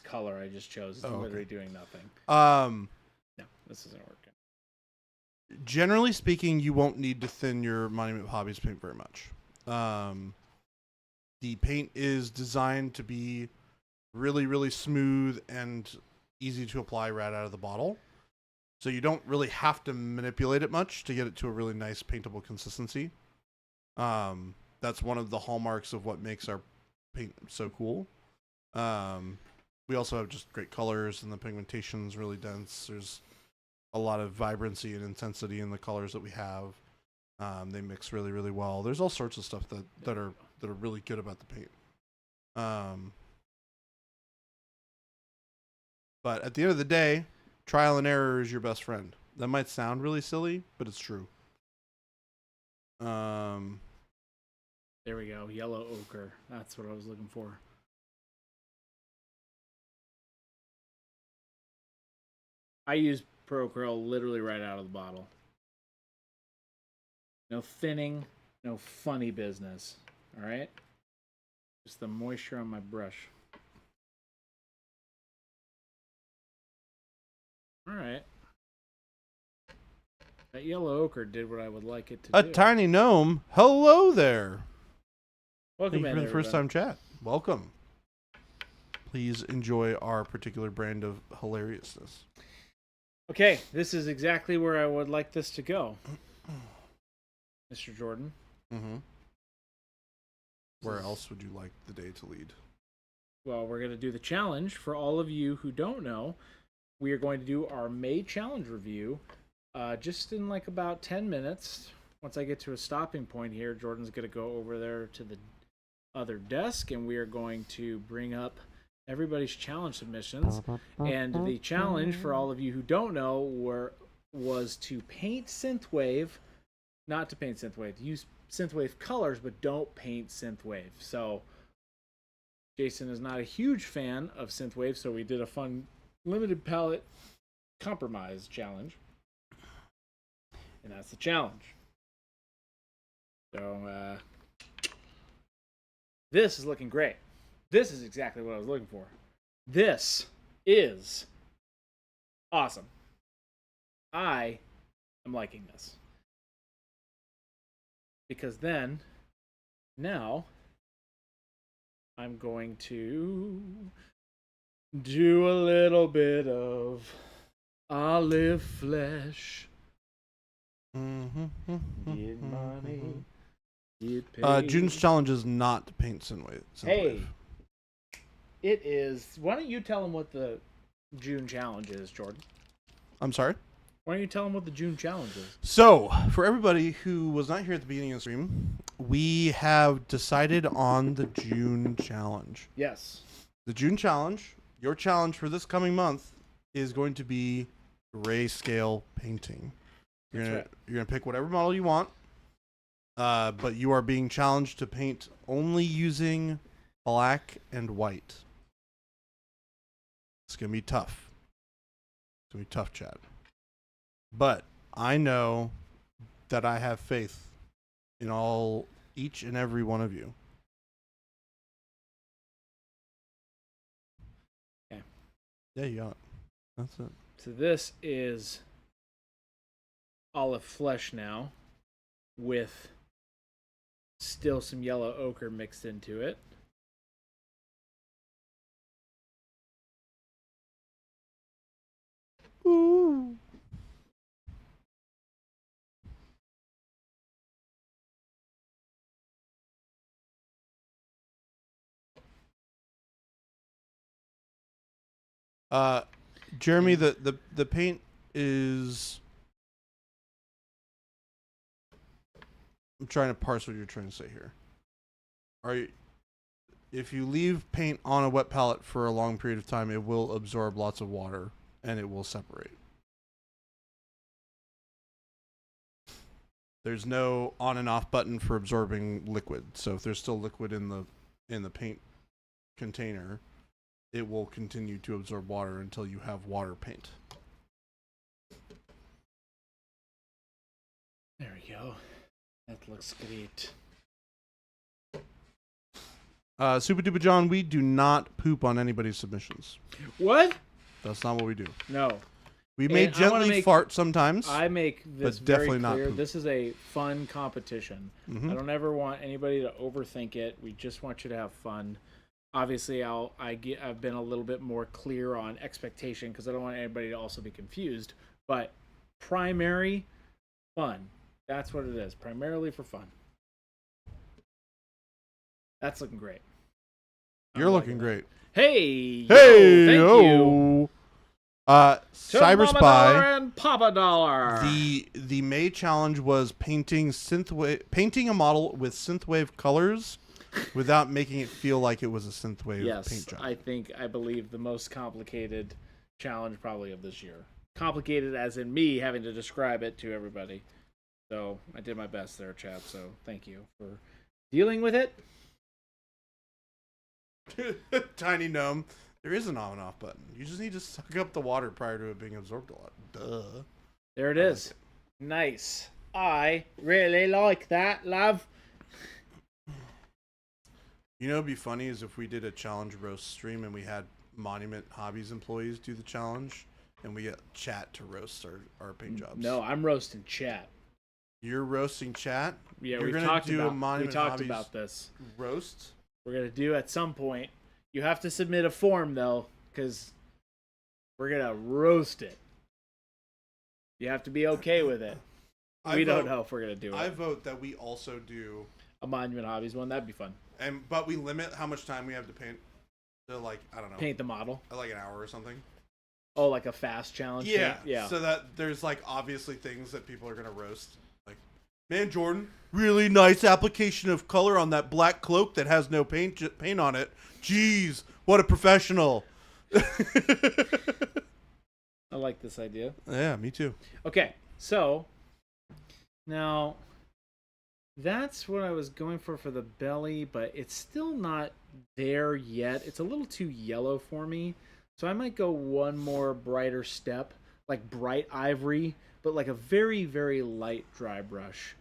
color I just chose is literally doing nothing. No, this isn't working. Generally speaking, you won't need to thin your Monument Hobbies paint very much. The paint is designed to be really, really smooth and easy to apply right out of the bottle. So you don't really have to manipulate it much to get it to a really nice paintable consistency. That's one of the hallmarks of what makes our paint so cool. We also have just great colors, and the pigmentation's really dense. There's a lot of vibrancy and intensity in the colors that we have. They mix really, really well. There's all sorts of stuff that are really good about the paint. But at the end of the day, trial and error is your best friend. That might sound really silly, but it's true. There we go. Yellow ochre. That's what I was looking for. I use Pro Curl literally right out of the bottle. No thinning, no funny business. All right? Just the moisture on my brush. All right. That yellow ochre did what I would like it to do. A tiny gnome. Hello there. Welcome Thank you in, for the everybody. first time chat. Welcome. Please enjoy our particular brand of hilariousness. Okay, this is exactly where I would like this to go, Mr. Jordan. Mm-hmm. Where else would you like the day to lead? Well, we're going to do the challenge. For all of you who don't know, we are going to do our May challenge review just in like about 10 minutes. Once I get to a stopping point here, Jordan's going to go over there to the other desk, and we are going to bring up everybody's challenge submissions. And the challenge, for all of you who don't know, was to paint SYNTHWAVE, not to paint SYNTHWAVE, use SYNTHWAVE colors, but don't paint SYNTHWAVE. So Jason is not a huge fan of SYNTHWAVE, so we did a fun limited palette compromise challenge. And that's the challenge. So, this is looking great. This is exactly what I was looking for. This is awesome. I am liking this. Because then, now, I'm going to do a little bit of olive flesh. Get money. Get paid. June's challenge is not to paint SYNTHWAVE. Hey, it is. Why don't you tell them what the June challenge is, Jordan? I'm sorry? Why don't you tell them what the June challenge is? So, for everybody who was not here at the beginning of the stream, we have decided on the June challenge. Yes. The June challenge, your challenge for this coming month, is going to be grayscale painting. You're gonna pick whatever model you want, but you are being challenged to paint only using black and white. It's gonna be tough. It's gonna be tough, Chad. But I know that I have faith in each and every one of you. Okay. Yeah, you got it. That's it. So this is olive flesh now, with still some yellow ochre mixed into it. Ooh. Jeremy, the paint is. I'm trying to parse what you're trying to say here. If you leave paint on a wet palette for a long period of time, it will absorb lots of water and it will separate. There's no on and off button for absorbing liquid. So if there's still liquid in the paint container, it will continue to absorb water until you have water paint. There we go. That looks great. Super Duper John, we do not poop on anybody's submissions. What? That's not what we do. No. We may gently fart sometimes. I make this but very definitely not clear. poop. This is a fun competition. Mm-hmm. I don't ever want anybody to overthink it. We just want you to have fun. Obviously, I've been a little bit more clear on expectation because I don't want anybody to also be confused. But primary fun. That's what it is. Primarily for fun. That's looking great. You're looking great. Hey! Hey! Thank you. Cyber Spy. And Papa Dollar. The May challenge was painting a model with SYNTHWAVE colors without making it feel like it was a SYNTHWAVE paint job. I believe the most complicated challenge probably of this year. Complicated as in me having to describe it to everybody. So I did my best there, chap. So thank you for dealing with it. Tiny gnome. There is an on and off button. You just need to suck up the water prior to it being absorbed a lot. Duh. There it is. Nice. I really like that, love. You know, it'd be funny is if we did a challenge roast stream and we had Monument Hobbies employees do the challenge and we get chat to roast our paint jobs. No, I'm roasting chat. You're roasting chat? Yeah, You're we gonna talked do a about Monument we talked Hobbies about this. Roast? We're gonna do at some point. You have to submit a form though, because we're gonna roast it. You have to be okay with it. We don't know if we're gonna do it. I vote that we also do a Monument Hobbies one. That'd be fun. But we limit how much time we have to paint to, like, I don't know. Paint the model. Like an hour or something. Oh, like a fast challenge? Yeah. Yeah. So that there's, like, obviously things that people are going to roast. Like, man, Jordan, really nice application of color on that black cloak that has no paint on it. Jeez, what a professional. I like this idea. Yeah, me too. Okay, so now that's what I was going for the belly, but it's still not there yet. It's a little too yellow for me. So I might go one more brighter step, like bright ivory, but like a very, very light dry brush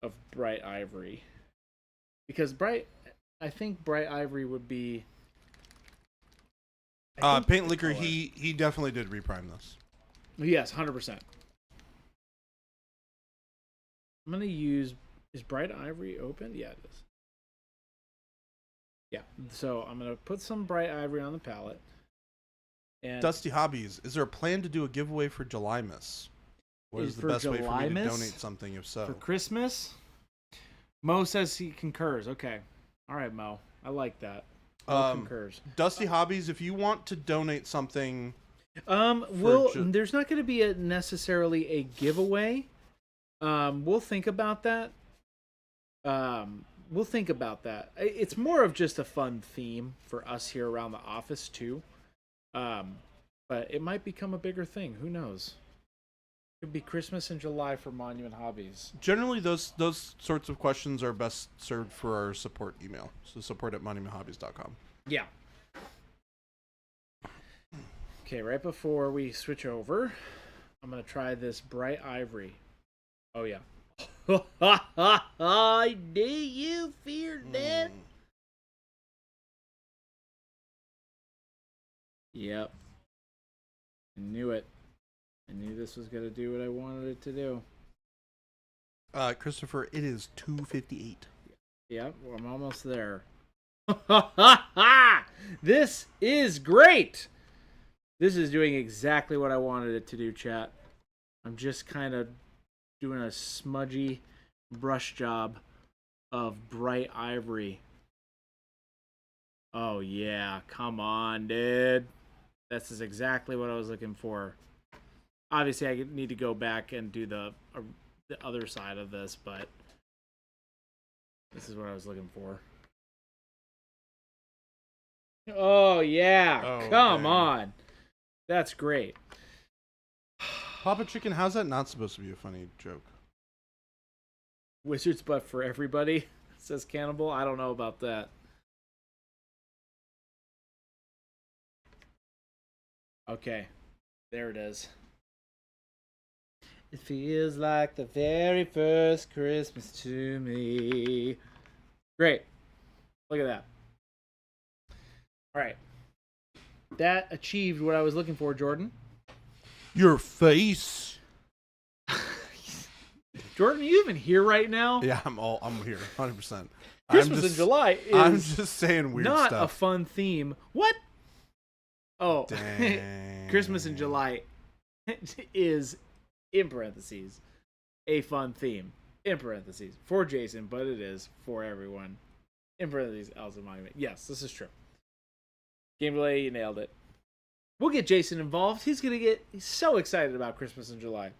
of bright ivory. Because I think bright ivory would be... Paint Liquor, he definitely did reprime this. Yes, 100%. I'm going to use... Is bright ivory open? Yeah, it is. Yeah, so I'm going to put some bright ivory on the palette. And Dusty Hobbies, is there a plan to do a giveaway for July Miss? What is the best way for me to donate something, if so? For Christmas? Mo says he concurs. Okay. All right, Mo. I like that. Mo concurs. Dusty Hobbies, if you want to donate something... there's not going to be necessarily a giveaway. We'll think about that. It's more of just a fun theme for us here around the office, too. But it might become a bigger thing. Who knows? It could be Christmas in July for Monument Hobbies. Generally, those sorts of questions are best served for our support email. So support@monumenthobbies.com. Yeah. Okay, right before we switch over, I'm going to try this bright ivory. Oh, yeah. Do you fear death? Yep. I knew it. I knew this was going to do what I wanted it to do. Christopher, it is 2:58. Yep, well, I'm almost there. This is great! This is doing exactly what I wanted it to do, chat. I'm just kind of doing a smudgy brush job of bright ivory. Oh, yeah. Come on, dude. This is exactly what I was looking for. Obviously, I need to go back and do the other side of this, but this is what I was looking for. Oh, yeah. Oh, come on. That's great. Papa Chicken, how's that not supposed to be a funny joke? Wizard's butt for everybody, says Cannibal. I don't know about that. Okay, there it is. It feels like the very first Christmas to me. Great. Look at that. All right. That achieved what I was looking for, Jordan. Your face. Jordan, are you even here right now? Yeah, I'm here, 100%. Christmas in July is I'm just saying weird not stuff. a fun theme. What? Oh, Dang. Christmas in July is, in parentheses, a fun theme. In parentheses, for Jason, but it is for everyone. In parentheses, Elsa Monument. Yes, this is true. Game delay, you nailed it. We'll get Jason involved. He's so excited about Christmas in July.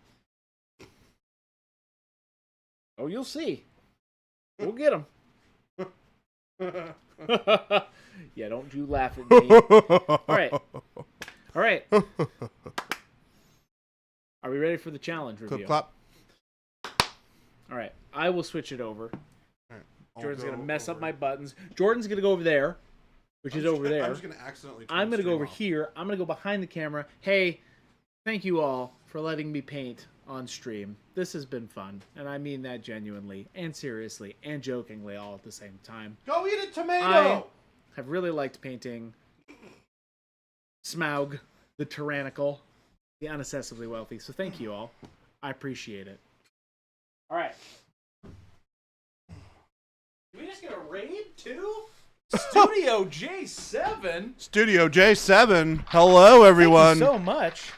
Oh, you'll see. We'll get him. Yeah, don't you laugh at me. All right. All right. Are we ready for the challenge review? Clip clap. All right. I will switch it over. All right. Jordan's going to mess up my buttons. Jordan's going to go over there, which is over there. I'm just going to accidentally I'm going to go over off. here. I'm going to go behind the camera. Hey, thank you all for letting me paint on stream. This has been fun, and I mean that genuinely and seriously and jokingly all at the same time. Go eat a tomato! I have really liked painting Smaug, the tyrannical, the unaccessibly wealthy, so thank you all. I appreciate it. All right. We just gonna raid too? Studio J7? Studio J7. Hello, everyone. Thank you so much.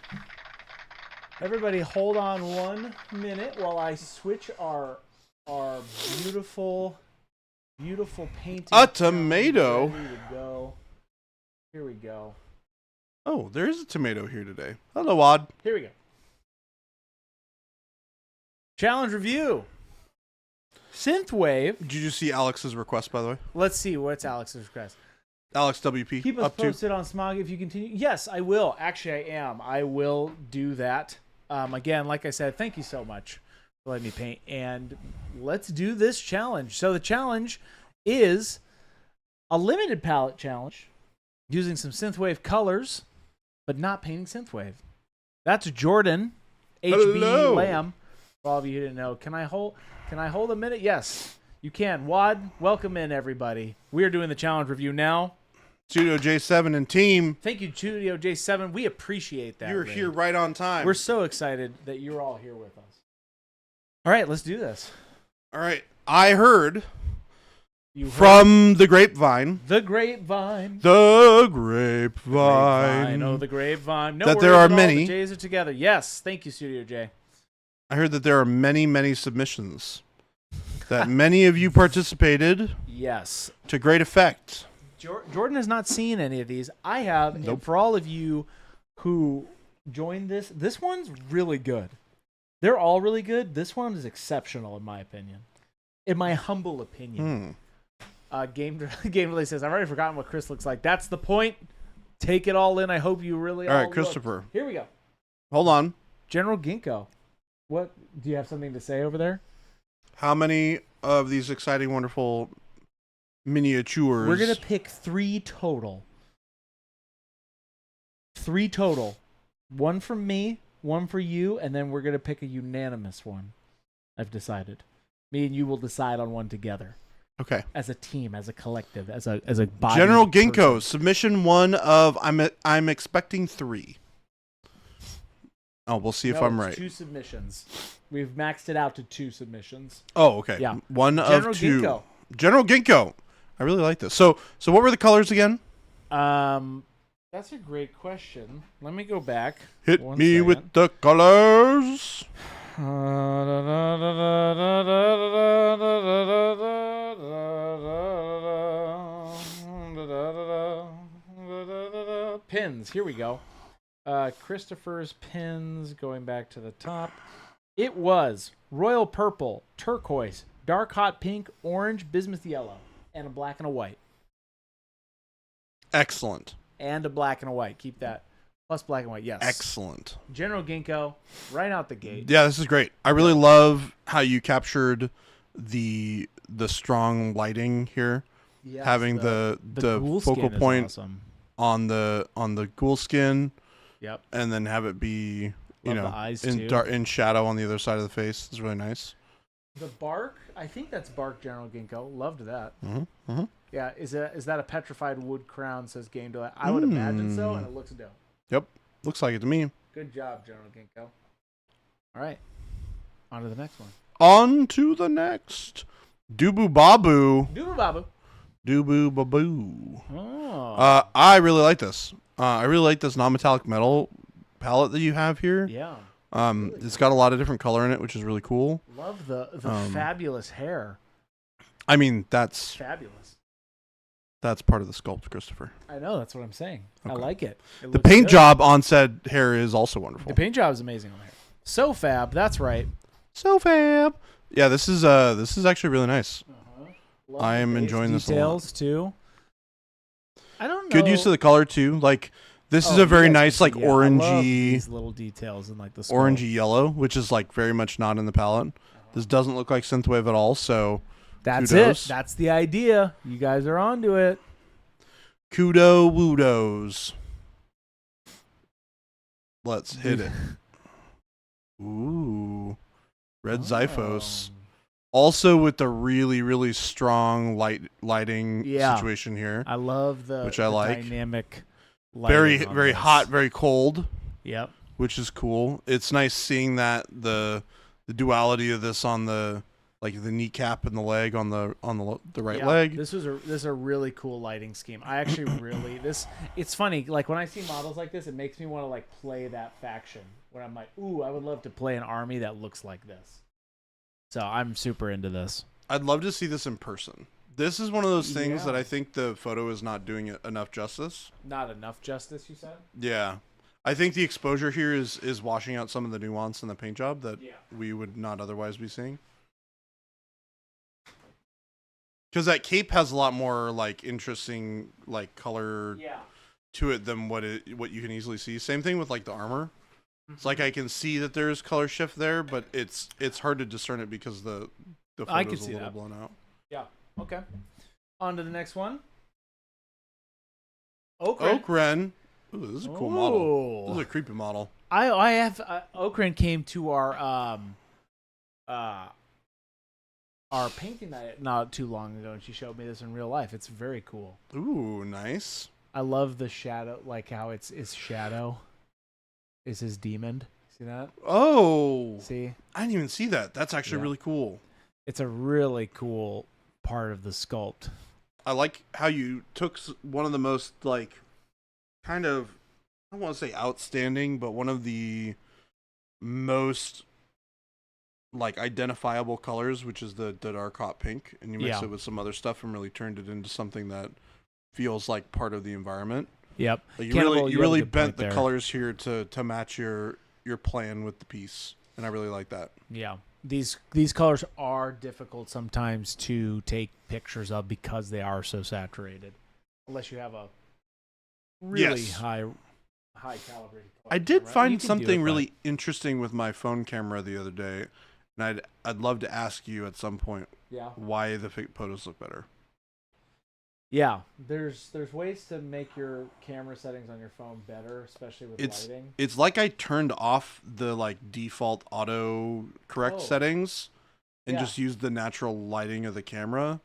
Everybody hold on 1 minute while I switch our beautiful Beautiful painting. A tomato. Ready to go. Here we go. Oh, there is a tomato here today. Hello, Odd. Here we go. Challenge review. SYNTHWAVE. Did you see Alex's request, by the way? Let's see. What's Alex's request? Alex WP. Keep us posted on Smog if you continue. Yes, I will. Actually, I am. I will do that. Again, like I said, thank you so much for letting me paint. And let's do this challenge. So the challenge is a limited palette challenge using some SYNTHWAVE colors, but not painting SYNTHWAVE. That's Jordan, HB Hello. Lamb. For all of you who didn't know, can I hold a minute? Yes, you can. Wad, welcome in, everybody. We are doing the challenge review now. Studio J7 and team. Thank you, Studio J7. We appreciate that. You're here right on time. We're so excited that you're all here with us. All right, let's do this. All right. I heard You heard from the grapevine. the grapevine. The grapevine. Oh, the grapevine. No That worries there are at all. many. The J's are together. Yes. Thank you, Studio J. I heard that there are many, many submissions. That many of you participated Yes. to great effect. Jordan has not seen any of these. I have. Nope. And for all of you who joined this one's really good. They're all really good. This one is exceptional, in my opinion. In my humble opinion. Game Delay says, I've already forgotten what Chris looks like. That's the point. Take it all in. I hope you really All right, look. Christopher. Here we go. Hold on. General Ginkgo. What? Do you have something to say over there? How many of these exciting, wonderful miniatures? We're going to pick 3 total. 3 total. 1 from me, 1 for you, and then we're going to pick a unanimous one. I've decided. Me and you will decide on one together. Okay. As a team, as a collective, as a body. General Ginkgo, person. submission 1 of I'm expecting 3. Oh, we'll see if I'm it's right. 2 submissions. We've maxed it out to 2 submissions. Oh, okay. Yeah. 1 General of 2. Ginkgo. General Ginkgo. I really like this. So what were the colors again? That's a great question. Let me go back. Hit One me second. with the colors. Pins. Here we go. Christopher's pins, going back to the top. It was royal purple, turquoise, dark hot pink, orange, bismuth yellow, and a black and a white. Excellent. And a black and a white. Keep that. Plus black and white, yes. Excellent. General Ginkgo, right out the gate. Yeah, this is great. I really love how you captured the strong lighting here. Yes, having the ghoul focal skin is point awesome. on the ghoul skin. Yep. And then have it be, Love the eyes in too. in shadow on the other side of the face. It's really nice. The bark, I think that's bark General Ginkgo. Loved that. Mm-hmm. Mm-hmm. Yeah, is that a petrified wood crown, says Game Delay? I would imagine so, and it looks dope. Yep. Looks like it to me. Good job, General Ginkgo. All right. On to the next one. On to the next. Dubu Babu. Doobie Babu. Dubu Babu. Oh. I really like this. I really like this non-metallic metal palette that you have here. Yeah. It's got a lot of different color in it, which is really cool. Love the fabulous hair. I mean, that's Fabulous. part of the sculpt, Christopher. I know, that's what I'm saying. I Okay. like it. It The looks paint good. job on said hair is also wonderful. The paint job is amazing on the hair. So fab, that's right. So fab. Yeah, this is actually really nice. Love I the am base enjoying this a lot. details too. I don't know. Good use of the color too. Like this is Oh, a very you guys nice, can like see, yeah, I love orangey, these little details in like the skull. orangey yellow, which is like very much not in the palette. This doesn't look like synthwave at all. So That's kudos. it. That's the idea. You guys are onto it. kudo woodos. Let's hit it. Ooh, red Xiphos. Also with the really, really strong lighting Yeah. situation here. I love Which I the like. dynamic. Very, lighting on very this. hot, very cold, Yep. which is cool. It's nice seeing that the duality of this on the like the kneecap and the leg on the right Yeah, leg. This is a really cool lighting scheme. I actually really it's funny, like when I see models like this, it makes me want to like play that faction when I'm like, ooh, I would love to play an army that looks like this. So I'm super into this. I'd love to see this in person. This is one of those things that I think the photo is not doing it enough justice. Not enough justice, you said? Yeah. I think the exposure here is washing out some of the nuance in the paint job that we would not otherwise be seeing. Because that cape has a lot more like interesting like color to it than what you can easily see. Same thing with like the armor. It's like I can see that there's color shift there, but it's hard to discern it because the photo's a little blown out. Yeah. Okay. On to the next one. Okren. Ooh, this is a cool model. This is a creepy model. I have Okren came to our painting night not too long ago, and she showed me this in real life. It's very cool. Ooh, nice. I love the shadow, like how it's shadow is his demon. See that? Oh. See? I didn't even see that. That's actually really cool. It's a really cool part of the sculpt. I like how you took one of the most, like, kind of, I don't want to say outstanding, but one of the most, like, identifiable colors, which is the dark hot pink, and you mix it with some other stuff and really turned it into something that feels like part of the environment. Yep. Like you really bent the colors here to match your plan with the piece, and I really like that. Yeah. These colors are difficult sometimes to take pictures of because they are so saturated. Unless you have a really high calibrated color. I did find something really interesting with my phone camera the other day, and I'd love to ask you at some point why the photos look better. Yeah, there's ways to make your camera settings on your phone better, especially with lighting. It's like I turned off the like default auto correct settings and just used the natural lighting of the camera,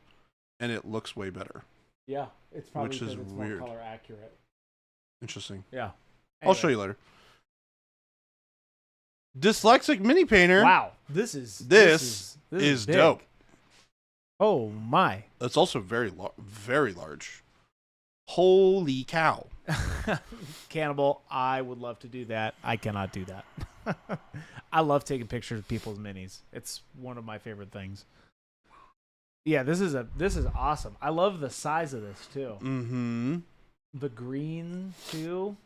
and it looks way better. Yeah, it's probably because it's more color accurate. Interesting. Yeah. Anyway. I'll show you later. Dyslexic mini painter. Wow, this is dope. Oh my! It's also very large. Holy cow! Cannibal, I would love to do that. I cannot do that. I love taking pictures of people's minis. It's one of my favorite things. Yeah, this is awesome. I love the size of this too. Mm-hmm. The green too.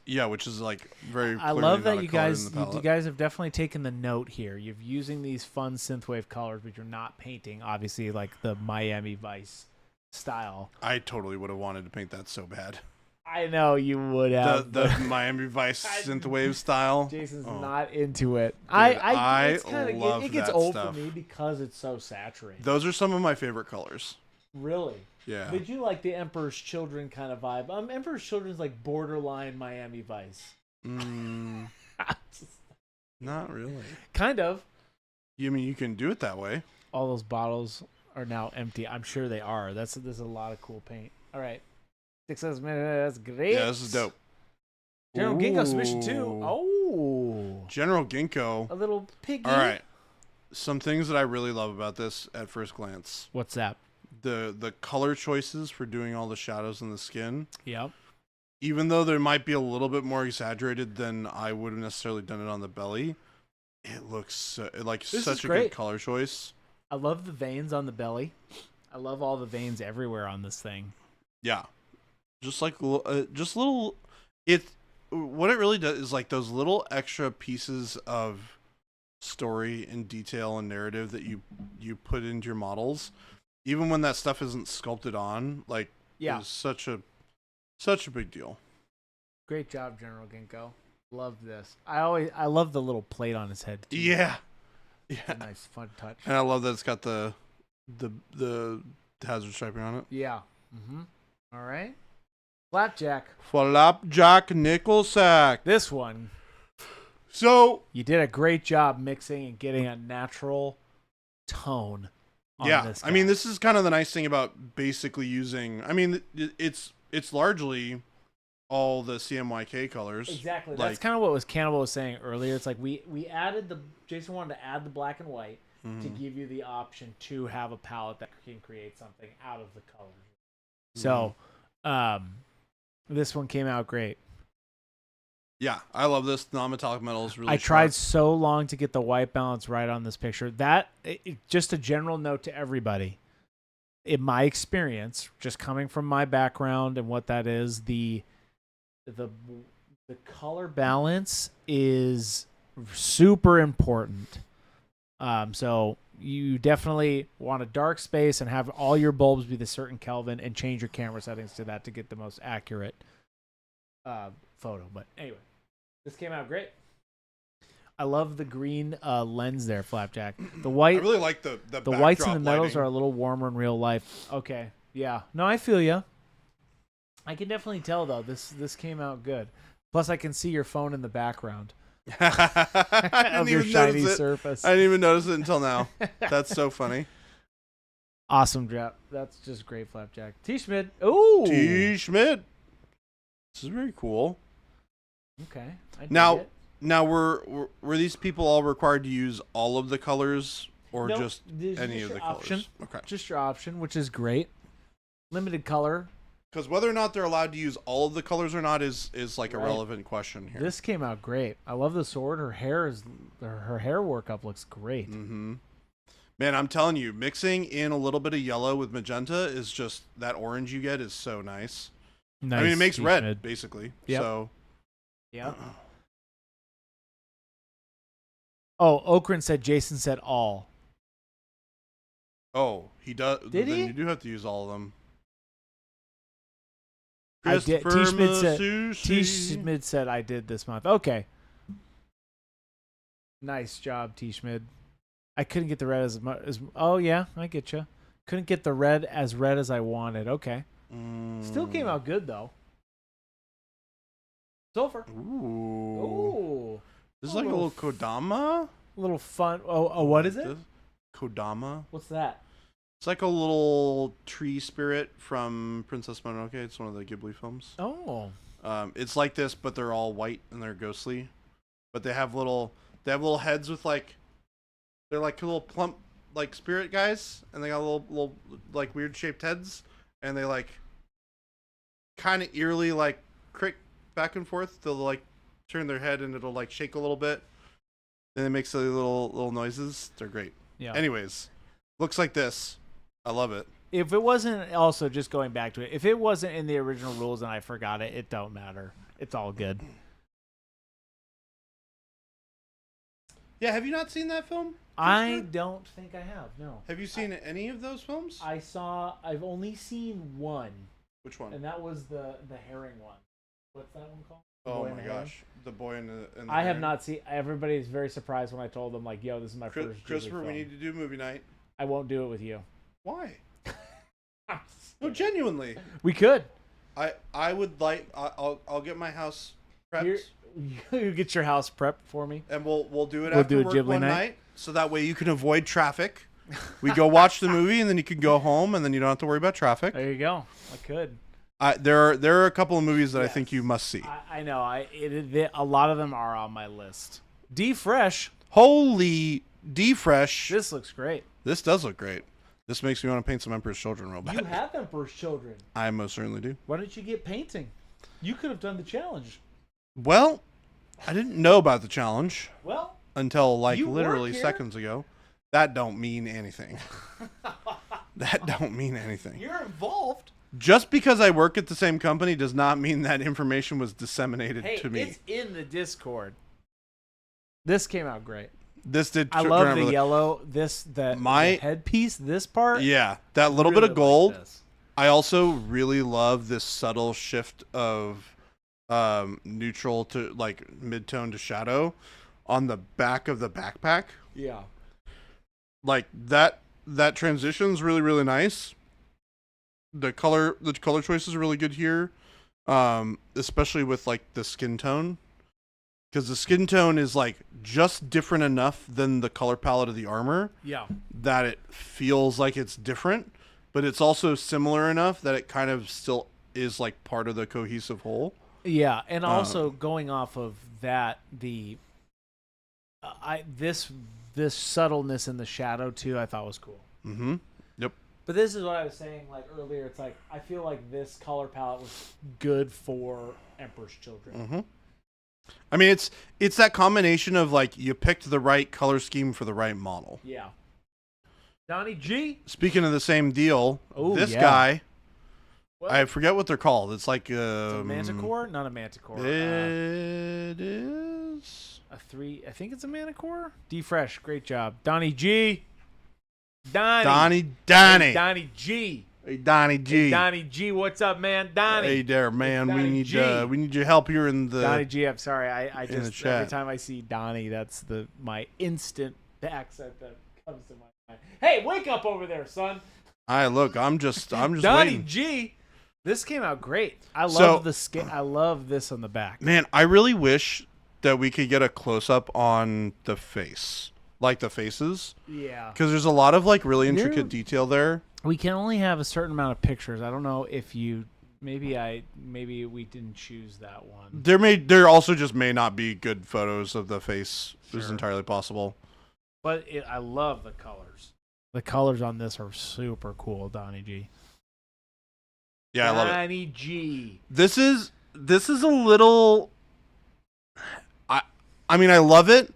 Yeah, which is like very. I love that you guys have definitely taken the note here. You're using these fun synthwave colors, but you're not painting obviously like the Miami Vice style. I totally would have wanted to paint that so bad. I know you would have the Miami Vice synthwave style. Jason's not into it. Dude, I love it gets that old stuff. for me because it's so saturated. Those are some of my favorite colors. Really? Yeah. Did you like the Emperor's Children kind of vibe? Emperor's Children's like borderline Miami Vice. Not really. Kind of. You mean you can do it that way? All those bottles are now empty. I'm sure they are. There's a lot of cool paint. All right. 6 minutes. That's great. Yeah, this is dope. General Ginkgo submission 2. Oh. General Ginkgo. A little piggy. All right. Some things that I really love about this at first glance. What's that? The color choices for doing all the shadows in the skin. Yep. Even though they might be a little bit more exaggerated than I would have necessarily done it on the belly, it looks such a good color choice. I love the veins on the belly. I love all the veins everywhere on this thing. Yeah. Just like little what it really does is like those little extra pieces of story and detail and narrative that you put into your models. Even when that stuff isn't sculpted on, like, it's such a big deal. Great job, General Ginkgo. Love this. I love the little plate on his head too. Yeah. It's a nice fun touch. And I love that it's got the hazard striping on it. Yeah. All right. Flapjack nickel sack. This one. So you did a great job mixing and getting a natural tone. I mean, this is kind of the nice thing about basically using. I mean, it's largely all the CMYK colors. Exactly. That's kind of what Cannibal was saying earlier. It's like we added Jason wanted to add the black and white to give you the option to have a palette that can create something out of the colors. So, this one came out great. Yeah, I love this. Non-metallic metal is really I tried so long to get the white balance right on this picture. Just a general note to everybody. in my experience, just coming from my background and what that is, the color balance is super important. So you definitely want a dark space and have all your bulbs be the certain Kelvin and change your camera settings to that to get the most accurate photo. But anyway, this came out great. I love the green lens there, Flapjack. The white. I really like the whites and the metals lighting. are a little warmer in real life. Okay, yeah. No, I feel you. I can definitely tell though. This came out good. Plus, I can see your phone in the background of your shiny surface. I didn't even notice it until now. That's so funny. Awesome, Drap. That's just great, Flapjack. T. Schmid. Ooh. T. Schmid. This is very cool. Okay. Now, were these people all required to use all of the colors or Nope, just any of the option. colors? Okay. Just your option, which is great. Limited color. Because whether or not they're allowed to use all of the colors or not is like a Right. relevant question here. This came out great. I love the sword. Her hair workup looks great. Mm-hmm. Man, I'm telling you, mixing in a little bit of yellow with magenta is just that orange you get is so nice. Nice. I mean, it makes red Schmid. basically. Yep. So. Yeah. Oh, Okran said Jason said all. Oh, he does. Did then he? You do have to use all of them. I did. Christopher T. Masucci. Schmid said I did this month. Okay. Nice job, T. Schmid. I couldn't get the red as much as. Oh yeah, I get you. Couldn't get the red as I wanted. Okay. Still came out good though. Sulfur. Ooh. Ooh. This is like a little Kodama. A little fun. Oh, what is it? Kodama. What's that? It's like a little tree spirit from Princess Mononoke. It's one of the Ghibli films. Oh. It's like this, but they're all white and they're ghostly. But they have little heads with they're like little plump like spirit guys, and they got little like weird shaped heads, and they like kind of eerily like crick back and forth. They'll like turn their head and it'll like shake a little bit. Then it makes silly little noises. They're great. Yeah. Anyways, looks like this. I love it. If it wasn't also just going back to it, if it wasn't in the original rules and I forgot it, it don't matter. It's all good. Yeah, have you not seen that film? I don't think I have. No. Have you seen any of those films? I've only seen one, Which one? and that was the herring one. What's that one called? Oh Boy in my the gosh, the boy in the. I have not seen. Everybody's very surprised when I told them like, "Yo, this is my first." Ghibli Christopher, film. we need to do movie night. I won't do it with you. Why? No, genuinely. We could. I would like. I'll get my house prepped. You get your house prepped for me, and we'll do it We'll after do a work Ghibli one night. night, so that way you can avoid traffic. We go watch the movie, and then you can go home, and then you don't have to worry about traffic. There you go. I could. There are a couple of movies that I think you must see. I know. A lot of them are on my list. D Fresh. Holy D Fresh! This looks great. This does look great. This makes me want to paint some Emperor's Children real bad. You have Emperor's Children. I most certainly do. Why don't you get painting? You could have done the challenge. Well, I didn't know about the challenge Well, until like you literally work here. seconds ago. That don't mean anything. That don't mean anything. you're involved. Just because I work at the same company does not mean that information was disseminated Hey, to me. it's in the Discord. This came out great. This did. I love the yellow. The headpiece. This part. Yeah, that little really bit of gold. like this. I also really love this subtle shift of neutral to like mid-tone to shadow on the back of the backpack. Yeah. Like that transition's really, really nice. The color choice is really good here. Especially with like the skin tone. Because the skin tone is like just different enough than the color palette of the armor. Yeah. That it feels like it's different, but it's also similar enough that it kind of still is like part of the cohesive whole. Yeah, and also going off of that, this subtleness in the shadow too, I thought was cool. Mm-hmm. Yep. But this is what I was saying like earlier. It's like I feel like this color palette was good for Emperor's Children. Mm-hmm. I mean, it's that combination of like you picked the right color scheme for the right model. Yeah. Donnie G. Speaking of the same deal, this guy, I forget what they're called. It's like it's a manticore, not a manticore. It is a 3. I think it's a manticore. D Fresh, great job, Donnie G. Donnie Hey, Donnie G. Hey, Donnie G. Hey, Donnie G. What's up, man? Donnie. Hey there, man. We need your help here in the Donnie G. I'm sorry. I just chat. every time I see Donnie, that's my instant accent that comes to my mind. Hey, wake up over there, son. Look, I'm just Donnie waiting. G. This came out great. I love I love this on the back. Man, I really wish that we could get a close up on the face. Like the faces. Yeah. Because there's a lot of like really intricate detail there. We can only have a certain amount of pictures. I don't know if you maybe we didn't choose that one. There also just may not be good photos of the face. Sure. It's entirely possible. But I love the colors. The colors on this are super cool, Donnie G. Yeah, I love it. Donnie G. This is a little I mean, I love it.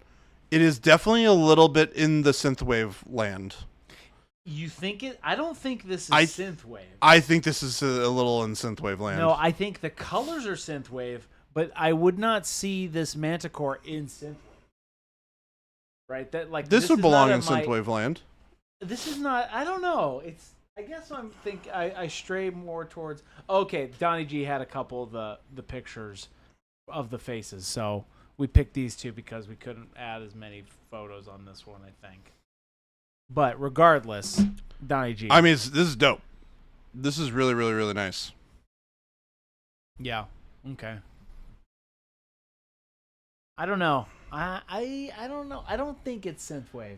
It is definitely a little bit in the synthwave land. You think it? I don't think this is synthwave. I think this is a little in synthwave land. No, I think the colors are synthwave, but I would not see this manticore in synthwave. Right? That like this would belong in synthwave land. This is not. I don't know. It's. I guess I stray more towards. Okay, Donnie G had a couple of the pictures of the faces, so we picked these two because we couldn't add as many photos on this one, I think. But regardless, Donnie G. I mean, this is dope. This is really, really, really nice. Yeah. Okay. I don't know. I don't know. I don't think it's synthwave.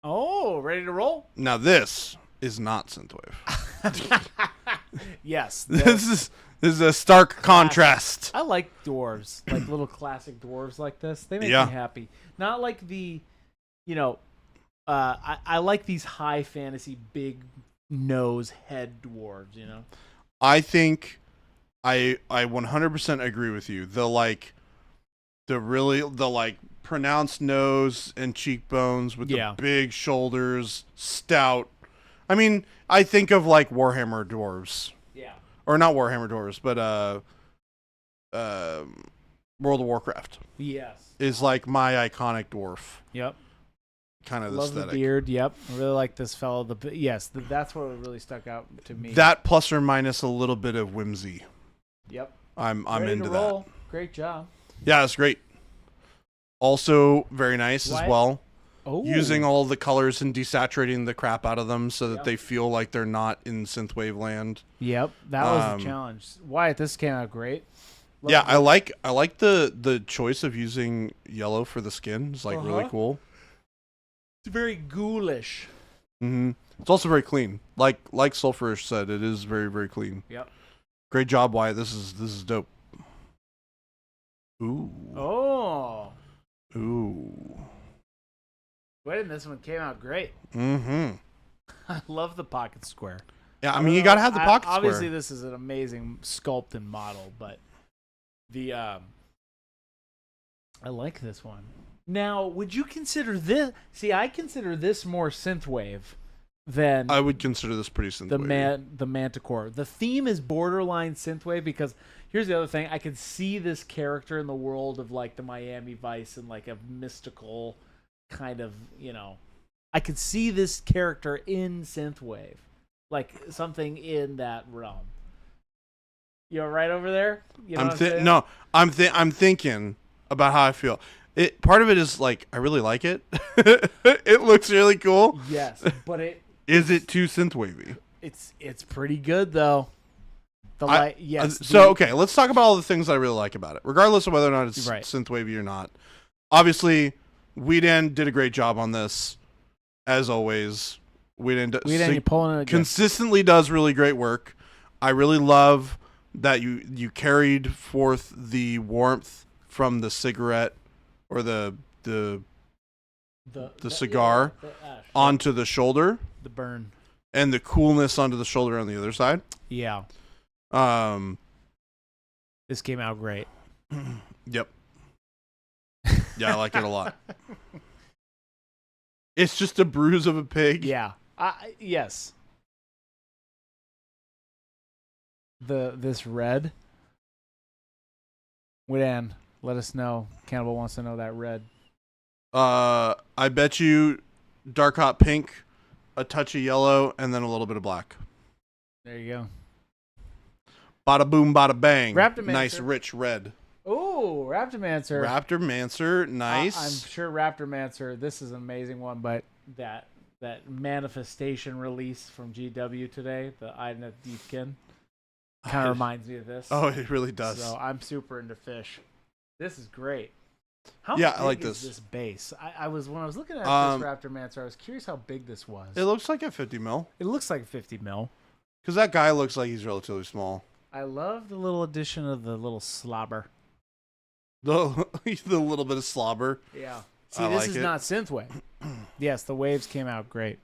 Oh, ready to roll? Now this is not synthwave. Yes. This is a stark contrast. I like dwarves, like little classic dwarves like this. They make me happy. Not like the, I like these high fantasy big nose head dwarves. I think I 100% agree with you. The pronounced nose and cheekbones with the big shoulders, stout. I mean, I think of like Warhammer dwarves. Yeah. Or not Warhammer dwarves, but World of Warcraft. Yes. Is like my iconic dwarf. Yep. Kind of Love aesthetic. The beard. Yep. I really like this fellow. That's what really stuck out to me. That plus or minus a little bit of whimsy. Yep. I'm ready into to roll. Great job. Yeah, it's great. Also very nice as well. Oh. Using all the colors and desaturating the crap out of them so that they feel like they're not in synthwave land. Yep, that was the challenge. Wyatt, this came out great. I like the choice of using yellow for the skin. It's like really cool. It's very ghoulish. Mm-hmm. It's also very clean. Like Sulfurish said, it is very, very clean. Yep. Great job, Wyatt. This is dope. Ooh. Oh. Ooh. Wait, and this one came out great. Mm-hmm. I love the pocket square. Yeah, I mean, you gotta have the pocket square. Obviously, this is an amazing sculpt and model, but I like this one. Now, would you consider this? See, I consider this more synthwave than I would consider this pretty synthwave. The Manticore. The theme is borderline synthwave because here's the other thing: I could see this character in the world of like the Miami Vice and like a mystical kind of, I could see this character in synthwave, like something in that realm. You're right over there. I'm thinking about how I feel. Part of it is like I really like it. It looks really cool. Yes, but is it too synthwavy? It's pretty good though. Okay, let's talk about all the things I really like about it, regardless of whether or not it's synthwavy or not. Obviously, Weeden did a great job on this, as always. Weeden consistently does really great work. I really love that you carried forth the warmth from the cigarette or the cigar onto the shoulder. The burn. And the coolness onto the shoulder on the other side. Yeah. This came out great. Yep. Yeah, I like it a lot. It's just a bruise of a pig. Yeah. Yes. This red. Widan, let us know. Cannibal wants to know that red. I bet you dark hot pink, a touch of yellow, and then a little bit of black. There you go. Bada boom, bada bang. Raptormancer. Nice rich red. Oh, Raptormancer. Raptormancer, nice. I'm sure Raptormancer. This is an amazing one, but that manifestation release from GW today, the Idna Deepkin, kind of reminds me of this. Oh, it really does. So I'm super into fish. This is great. How yeah, big I like is this base? When I was looking at this Raptormancer, I was curious how big this was. It looks like a 50 mil. It looks like 50 mil. Because that guy looks like he's relatively small. I love the little addition of the little slobber. The little bit of slobber. Yeah. See, this is not synthwave. Yes, the waves came out great.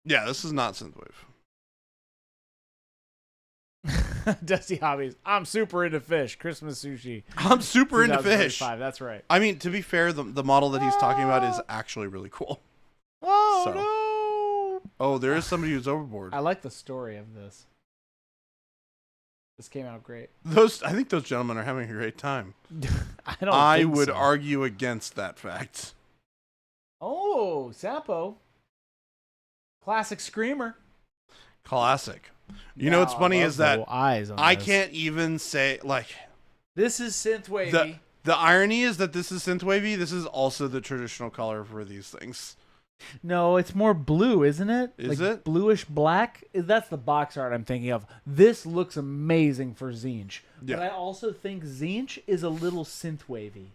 Yeah, this is not synthwave. Dusty Hobbies. I'm super into fish. Christmas sushi. I'm super into fish. That's right. I mean, to be fair, the model that he's talking about is actually really cool. Oh, so. no. Oh, there is somebody who's overboard. I like the story of this. This came out great. I think those gentlemen are having a great time. I would argue against that fact. Oh, Sapo. Classic screamer. Classic. You know what's funny is that I can't even say, like... This is synthwavy. The irony is that this is synthwavy. This is also the traditional color for these things. No, it's more blue, isn't it? Is it? Bluish black? That's the box art I'm thinking of. This looks amazing for Zinch. Yeah. But I also think Zinch is a little synthwavy.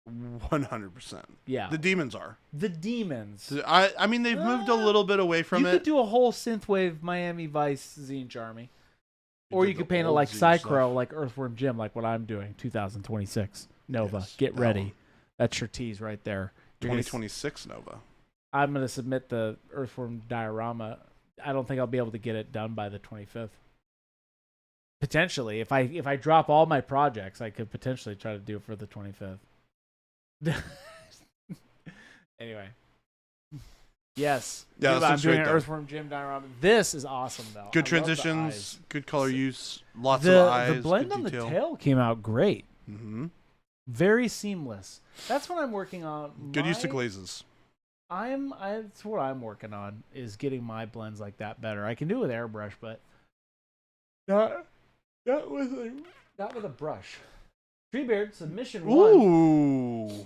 100%. Yeah. The demons are. The demons. I mean, they've moved a little bit away from it. You could do a whole synthwave Miami Vice Zinch army. Or you could paint it like Psychro, like Earthworm Jim, like what I'm doing. 2026. Nova. Yes, Get ready. That's your tease right there. 2026 Nova. I'm going to submit the Earthworm diorama. I don't think I'll be able to get it done by the 25th. Potentially. If I drop all my projects, I could potentially try to do it for the 25th. Anyway. Yes. Yeah, I'm doing an Earthworm Jim diorama. This is awesome, though. Good transitions, good color use, lots of the eyes. The blend on the tail came out great. Mm-hmm. Very seamless. That's what I'm working on. Good use of glazes. That's what I'm working on, is getting my blends like that better. I can do it with airbrush, but not with a brush. Treebeard submission 1.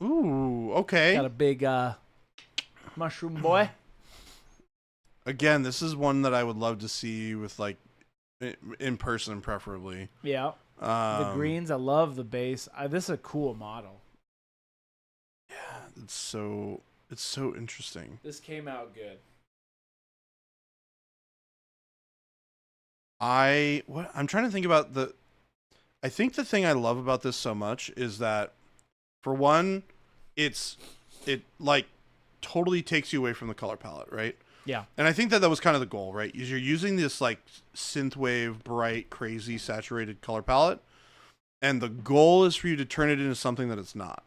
Ooh, okay. Got a big mushroom boy. Again, this is one that I would love to see with, like, in person, preferably. Yeah. The greens, I love the base. This is a cool model. Yeah, it's so interesting. This came out good. I'm trying to think about I think the thing I love about this so much is that, for one, it like totally takes you away from the color palette, right? Yeah. And I think that was kind of the goal, right? Is you're using this like synthwave, bright, crazy, saturated color palette, and the goal is for you to turn it into something that it's not,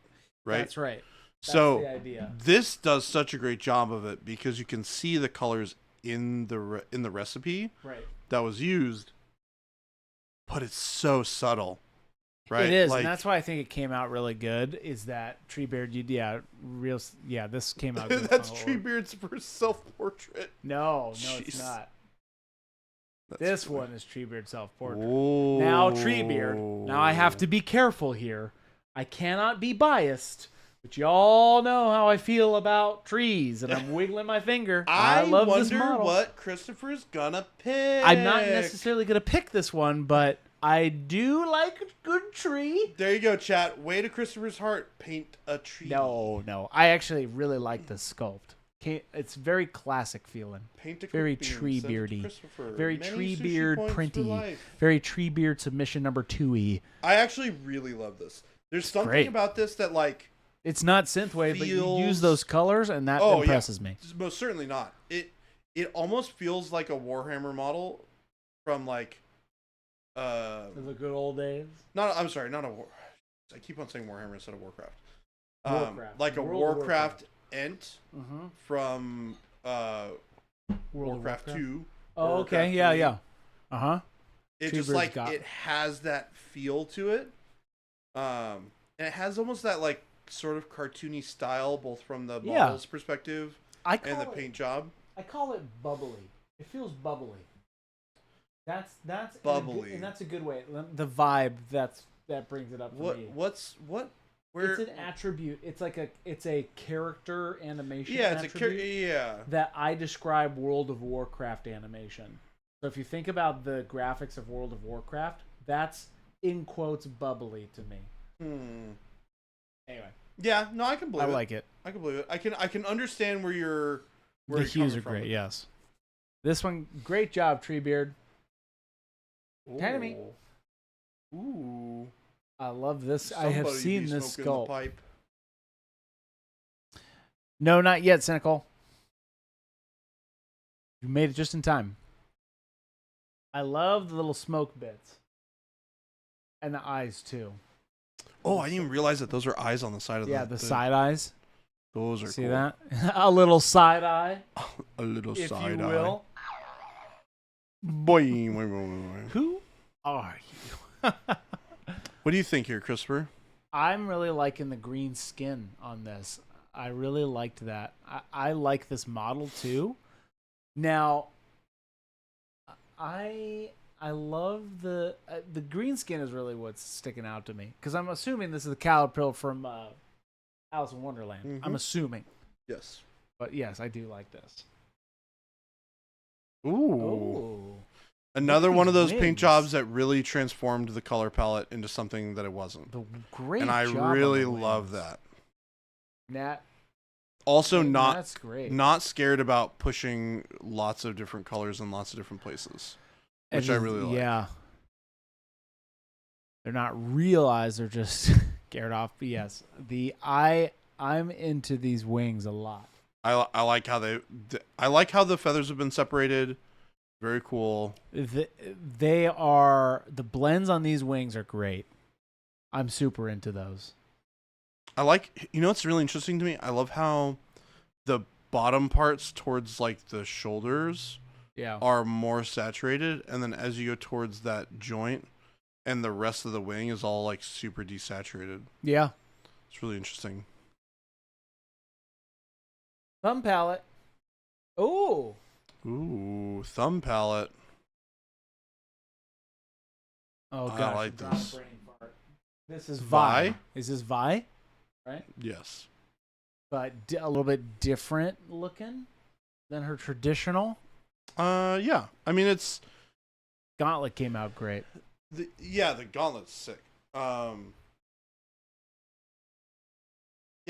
right? That's right. So the idea. This does such a great job of it because you can see the colors in the recipe that was used, but it's so subtle, right? It is, like, and that's why I think it came out really good. Is that Treebeard? This came out good. That's Treebeard's first self-portrait. No, Jeez. it's not. That's this funny. one is Treebeard's self-portrait. Ooh. Now Treebeard. Now I have to be careful here. I cannot be biased. But y'all know how I feel about trees, and I'm wiggling my finger. I love this model. I wonder what Christopher's gonna pick. I'm not necessarily gonna pick this one, but I do like a good tree. There you go, chat. Way to Christopher's heart. Paint a tree. No. I actually really like the sculpt. It's very classic feeling. Paint a very Treebeardy. Very Treebeard printy. Very Treebeard submission number 2E. I actually really love this. There's something about this that, like, it's not synthwave, but you use those colors, and that impresses me. Most certainly not. It almost feels like a Warhammer model from, like, the good old days. I keep on saying Warhammer instead of Warcraft. Like a Warcraft Ent from Warcraft 2. Oh, okay. Yeah, 3. Yeah. Uh-huh. It just like it has that feel to it. And it has almost that like sort of cartoony style, both from the model's perspective and the paint job. I call it bubbly. It feels bubbly. That's bubbly, and that's a good way. The vibe that brings it up for me. It's an attribute. It's like a character animation. Yeah, it's a that I describe World of Warcraft animation. So if you think about the graphics of World of Warcraft, that's in quotes bubbly to me. Anyway. Yeah, no, I can believe it. I like it. I can believe it. I can understand where you're. The hues are great. Yes. This one, great job, Treebeard. Kind of me. Ooh. I love this. I have seen this sculpt. Pipe. No, not yet, Cynical. You made it just in time. I love the little smoke bits. And the eyes, too. Oh, I didn't even realize that those are eyes on the side of the side eyes. Those are See cool. that? A little side eye. A little if side you eye. Will. Boy. Who are you? What do you think here, Christopher? I'm really liking the green skin on this. I really liked that. I like this model, too. Now, I love the green skin is really what's sticking out to me, because I'm assuming this is the caterpillar from Alice in Wonderland. I'm assuming. Yes. But yes, I do like this. Ooh. Another one of those paint jobs that really transformed the color palette into something that it wasn't. And I really love that. Also, not scared about pushing lots of different colors in lots of different places, which I really like. Yeah. They're not realized, they're just scared off. But yes, I'm into these wings a lot. I like how the feathers have been separated. Very cool. The blends on these wings are great. I'm super into those. I like, what's really interesting to me? I love how the bottom parts towards like the shoulders are more saturated, and then as you go towards that joint and the rest of the wing is all like super desaturated. Yeah. It's really interesting. Thumb palette. Ooh, thumb palette. Oh gosh, I like this. This is Vi. Is this Vi? Right? Yes. But a little bit different looking than her traditional. Yeah. I mean, it's Gauntlet came out great. The Gauntlet's sick. Yeah,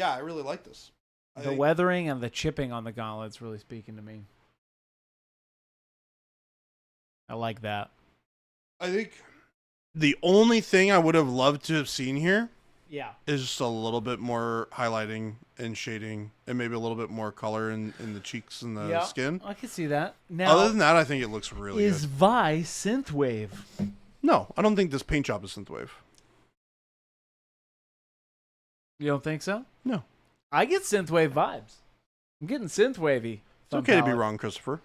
I really like this. The weathering and the chipping on the Gauntlet's really speaking to me. I like that. I think the only thing I would have loved to have seen here is just a little bit more highlighting and shading and maybe a little bit more color in the cheeks and the skin. I can see that. Now, other than that, I think it looks really good. Is Vi synthwave? No, I don't think this paint job is synthwave. You don't think so? No. I get synthwave vibes. I'm getting synthwavy. It's okay to be wrong, Christopher.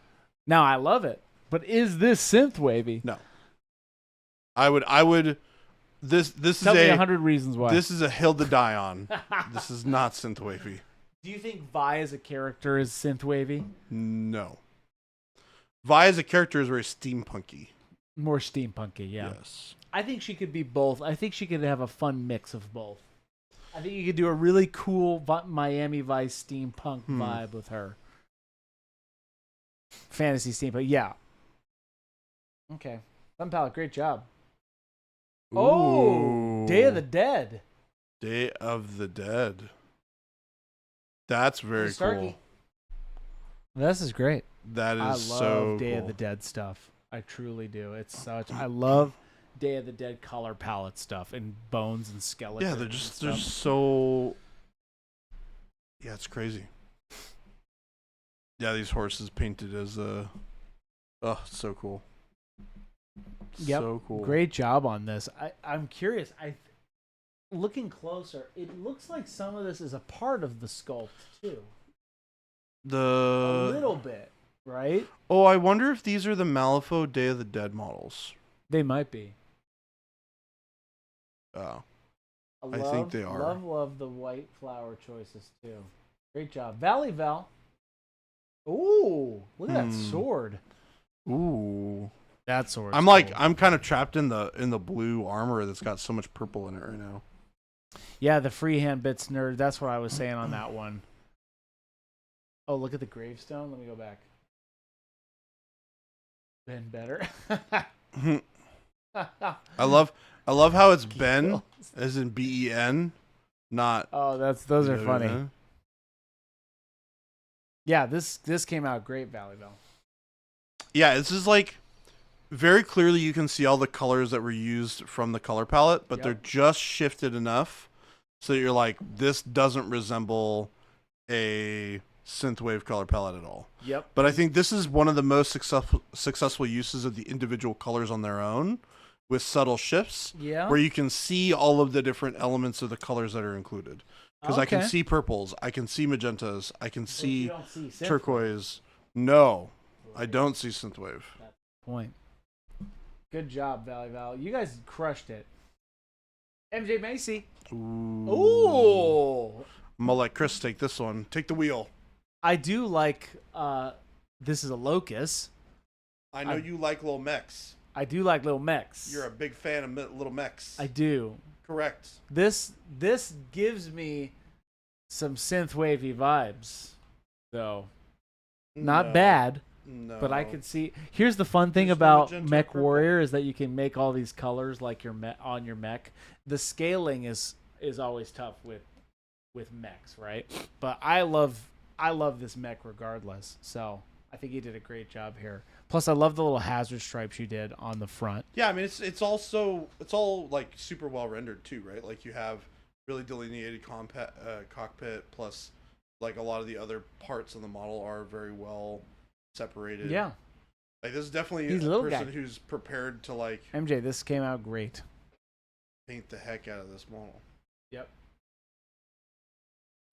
Now, I love it. But is this synthwavy? No. I would. This Tell is me 100 reasons why. This is a hill to die on. This is not synthwavy. Do you think Vi as a character is synthwavy? No. Vi as a character is very steampunky. More steampunky, yeah. Yes. I think she could be both. I think she could have a fun mix of both. I think you could do a really cool Miami Vice steampunk vibe with her. Fantasy steampunk, yeah. Okay. Thumb palette, great job. Ooh. Oh, Day of the Dead. Day of the Dead. That's very cool. This is great. That is so cool. I love Day of the Dead stuff. I truly do. I love Day of the Dead color palette stuff and bones and skeletons. Yeah, they're so. Yeah, it's crazy. Yeah, these horses painted as so cool. Yep. So cool. Great job on this. I'm curious. Looking closer, it looks like some of this is a part of the sculpt too. A little bit, right? Oh, I wonder if these are the Malifaux Day of the Dead models. They might be. Oh. I think they are. Love the white flower choices too. Great job. Valley Vel. Ooh, look at that sword. Ooh. That sword. I'm kind of trapped in the blue armor that's got so much purple in it right now. Yeah, the freehand bits nerd. That's what I was saying on that one. Oh, look at the gravestone. Let me go back. Been better. I love how it's Ben, as in Ben, not. Oh, those are funny. Yeah, this came out great, Valley Vel. Yeah, this is like very clearly you can see all the colors that were used from the color palette, but they're just shifted enough so that you're like, this doesn't resemble a synthwave color palette at all. Yep. But I think this is one of the most successful uses of the individual colors on their own with subtle shifts, where you can see all of the different elements of the colors that are included. Because I can see purples, I can see magentas, I can see turquoise. No, I don't see synthwave. Point. Good job, Valley Val. You guys crushed it. MJ Macy. Ooh. I'm gonna let Chris take this one. Take the wheel. I do like. This is a locus. I know you like little mechs. I do like little mechs. You're a big fan of little mechs. I do. Correct. This gives me some synthwavy vibes, though. Not bad. No. But I could see. Here's the fun thing about Mech Warrior is that you can make all these colors like your on your mech. The scaling is always tough with mechs, right? But I love this mech regardless. So I think you did a great job here. Plus, I love the little hazard stripes you did on the front. Yeah, I mean it's all like super well rendered too, right? Like you have really delineated cockpit, plus like a lot of the other parts of the model are very well separated. Yeah. Like this is definitely He's a little person guy. who's prepared to like MJ, this came out great. Paint the heck out of this model. Yep.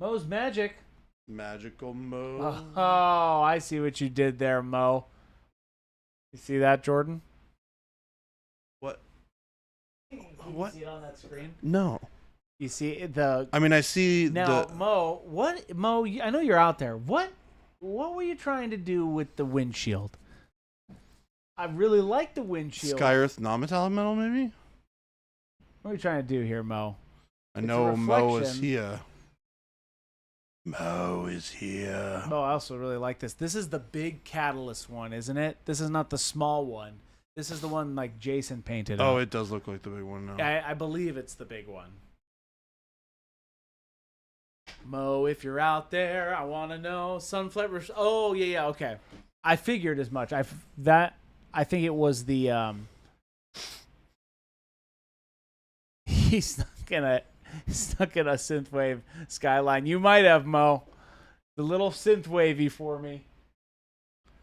Mo's magic. Magical Mo. Oh, I see what you did there, Mo. You see that, Jordan? What? Can What? you see it on that screen? No. You see the. I mean, I see now, Mo. What, Mo? I know you're out there. What were you trying to do with the windshield? I really like the windshield. Sky Earth non-metallic metal, maybe. What are you trying to do here, Mo? I know Mo is here. Mo is here. Mo, I also really like this. This is the big catalyst one, isn't it? This is not the small one. This is the one like Jason painted. Oh, it does look like the big one now. I believe it's the big one. Mo, if you're out there, I want to know. Sunflower. Oh, yeah, okay. I figured as much. I think it was the he's stuck in a synthwave skyline. You might have, Mo. The little synthwavy for me.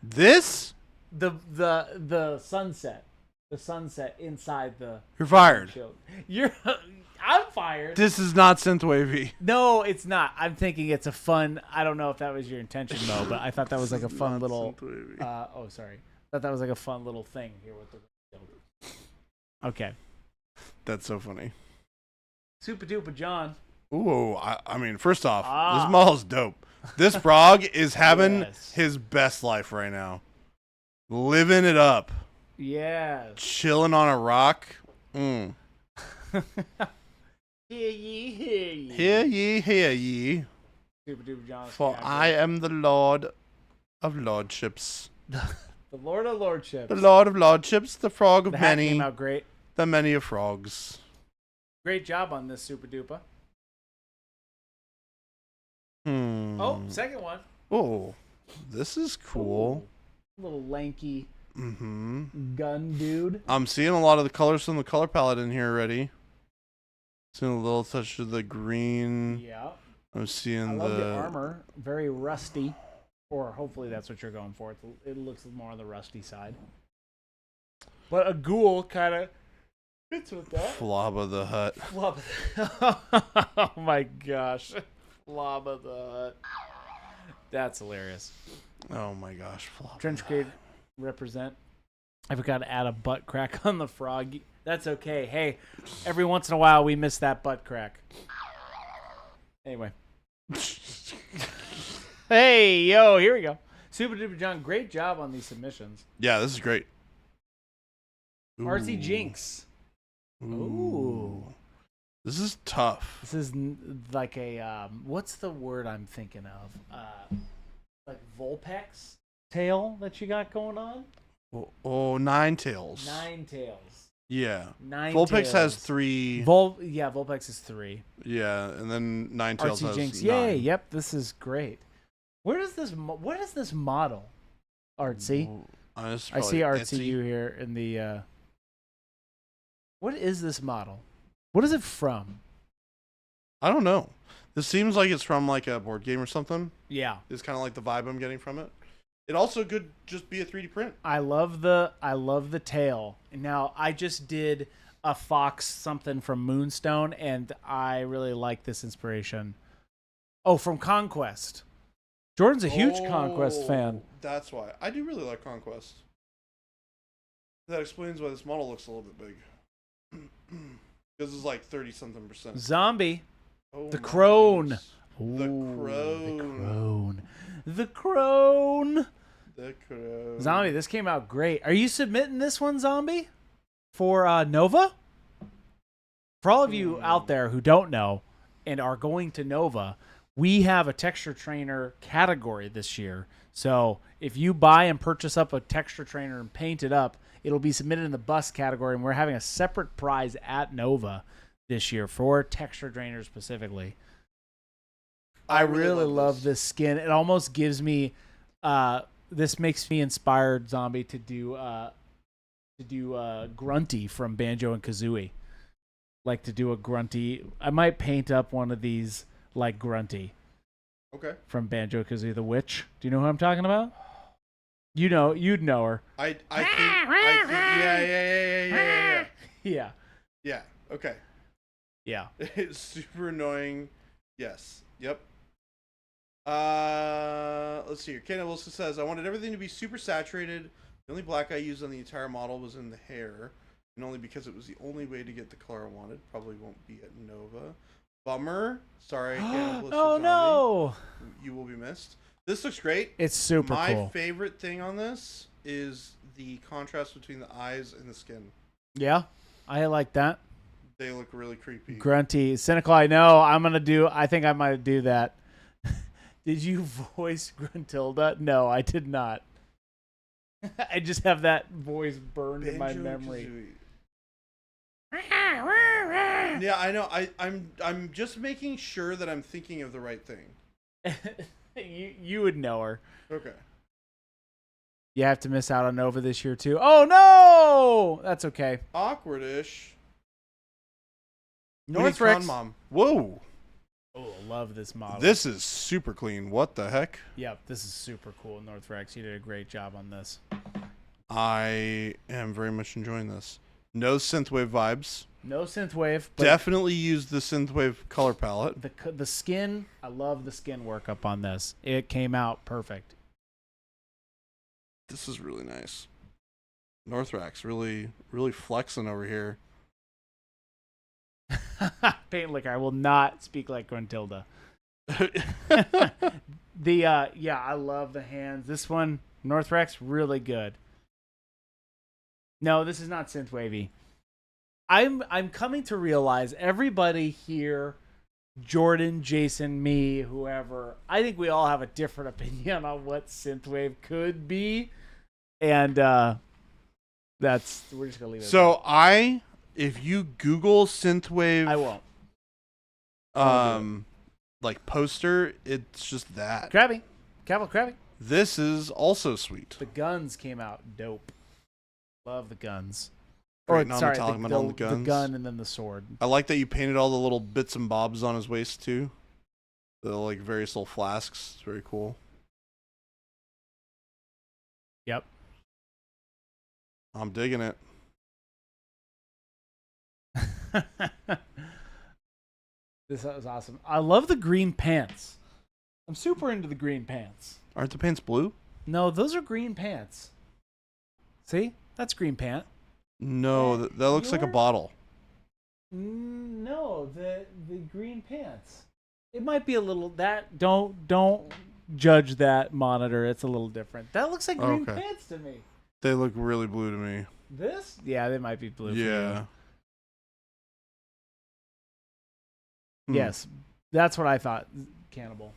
This? The sunset. The sunset inside the. You're fired. I'm fired. This is not synthwavy. No, it's not. I'm thinking it's a fun. I don't know if that was your intention, Mo, but I thought that was like a fun little. Oh, sorry. I thought that was like a fun little thing here with the. Okay. That's so funny. Super duper John. Ooh, I mean, first off, this model's dope. This frog is having his best life right now. Living it up. Yeah. Chilling on a rock. Hear ye, hear ye. Hear ye, hear ye. Super duper John. For I am the Lord of Lordships. The Lord of Lordships. The Lord of Lordships, the frog of the many. Hat came out great. The many of frogs. Great job on this, Super Duper. Oh, second one. Oh, this is cool. Ooh, little lanky gun dude. I'm seeing a lot of the colors from the color palette in here already. Seeing a little touch of the green. Yeah. I'm seeing I love the armor. Very rusty. Or hopefully that's what you're going for. It looks more on the rusty side. But a ghoul kind of fits with that. Flabba the Hutt. Oh my gosh. Flabba the Hutt. That's hilarious. Oh my gosh. Trench grade represent. I forgot to add a butt crack on the frog. That's okay. Hey, every once in a while we miss that butt crack. Anyway. Hey, yo, here we go. Super Duper John, great job on these submissions. Yeah, this is great. RC Jinx. Ooh. This is tough. This is like a, what's the word I'm thinking of? Like Vulpix tail that you got going on? Oh, Ninetales. Ninetales. Yeah. Ninetales. Vulpix has 3. Yeah, Vulpix is 3. Yeah, and then Ninetales RC has Jinx. 9. Yay, yep, this is great. What is this model? Artsy. I see Artsy you here in the what is this model? What is it from? I don't know. This seems like it's from like a board game or something. Yeah. It's kind of like the vibe I'm getting from it. It also could just be a 3D print. I love the tail. Now I just did a fox something from Moonstone, and I really like this inspiration. Oh, from Conquest. Jordan's a huge Conquest fan. That's why. I do really like Conquest. That explains why this model looks a little bit big. Because it's like 30-something%. Zombie. Oh, the crone. The crone. The crone. The crone. Zombie, this came out great. Are you submitting this one, Zombie? For Nova? For all of you out there who don't know and are going to Nova, we have a texture trainer category this year. So if you buy and purchase up a texture trainer and paint it up, it'll be submitted in the bus category, and we're having a separate prize at Nova this year for texture trainers specifically. I really love this skin. It almost gives me this makes me inspired, Zombie, to do Grunty from Banjo and Kazooie. Like to do a Grunty. I might paint up one of these like Grunty. Okay. From Banjo Kazooie the Witch. Do you know who I'm talking about? You'd know her. I think yeah. Yeah. Yeah. Okay. Yeah. It's super annoying. Yes. Yep. Let's see here. Kenna Wilson says, I wanted everything to be super saturated. The only black I used on the entire model was in the hair, and only because it was the only way to get the color I wanted. Probably won't be at Nova. Bummer. Sorry, Kenna Wilson. Oh no! You will be missed. This looks great. It's super cool. My favorite thing on this is the contrast between the eyes and the skin. Yeah, I like that. They look really creepy. Grunty. Cynical, I know. I think I might do that. Did you voice Gruntilda? No, I did not. I just have that voice burned in my memory. Yeah, I know. I'm just making sure that I'm thinking of the right thing. You would know her. Okay. You have to miss out on Nova this year too. Oh no! That's okay. Awkwardish. Northrex. Mom. Whoa. Oh, I love this model. This is super clean. What the heck? Yep, this is super cool. Northrex, you did a great job on this. I am very much enjoying this. No synthwave vibes. No synthwave. Definitely use the synthwave color palette. The skin, I love the skin work up on this. It came out perfect. This is really nice. Northrax really flexing over here. Paint liquor. I will not speak like Gruntilda. I love the hands. This one, Northrex, really good. No, this is not synthwavy. I'm coming to realize everybody here, Jordan, Jason, me, whoever, I think we all have a different opinion on what synthwave could be, and we're just gonna leave it. So if you Google synthwave, I won't. Like poster, it's just that. Krabby. Capital Krabby. This is also sweet. The guns came out dope. Love the guns. Great non-metallic metal on the guns. The gun and then the sword. I like that you painted all the little bits and bobs on his waist too. The like various little flasks. It's very cool. Yep. I'm digging it. This was awesome. I love the green pants. I'm super into the green pants. Aren't the pants blue? No, those are green pants. See? That's green pant. No, that looks like a bottle. No, the green pants. It might be a little that don't judge that monitor. It's a little different. That looks like green pants to me. They look really blue to me. This? Yeah, they might be blue. Yeah. Yes, that's what I thought. Cannibal.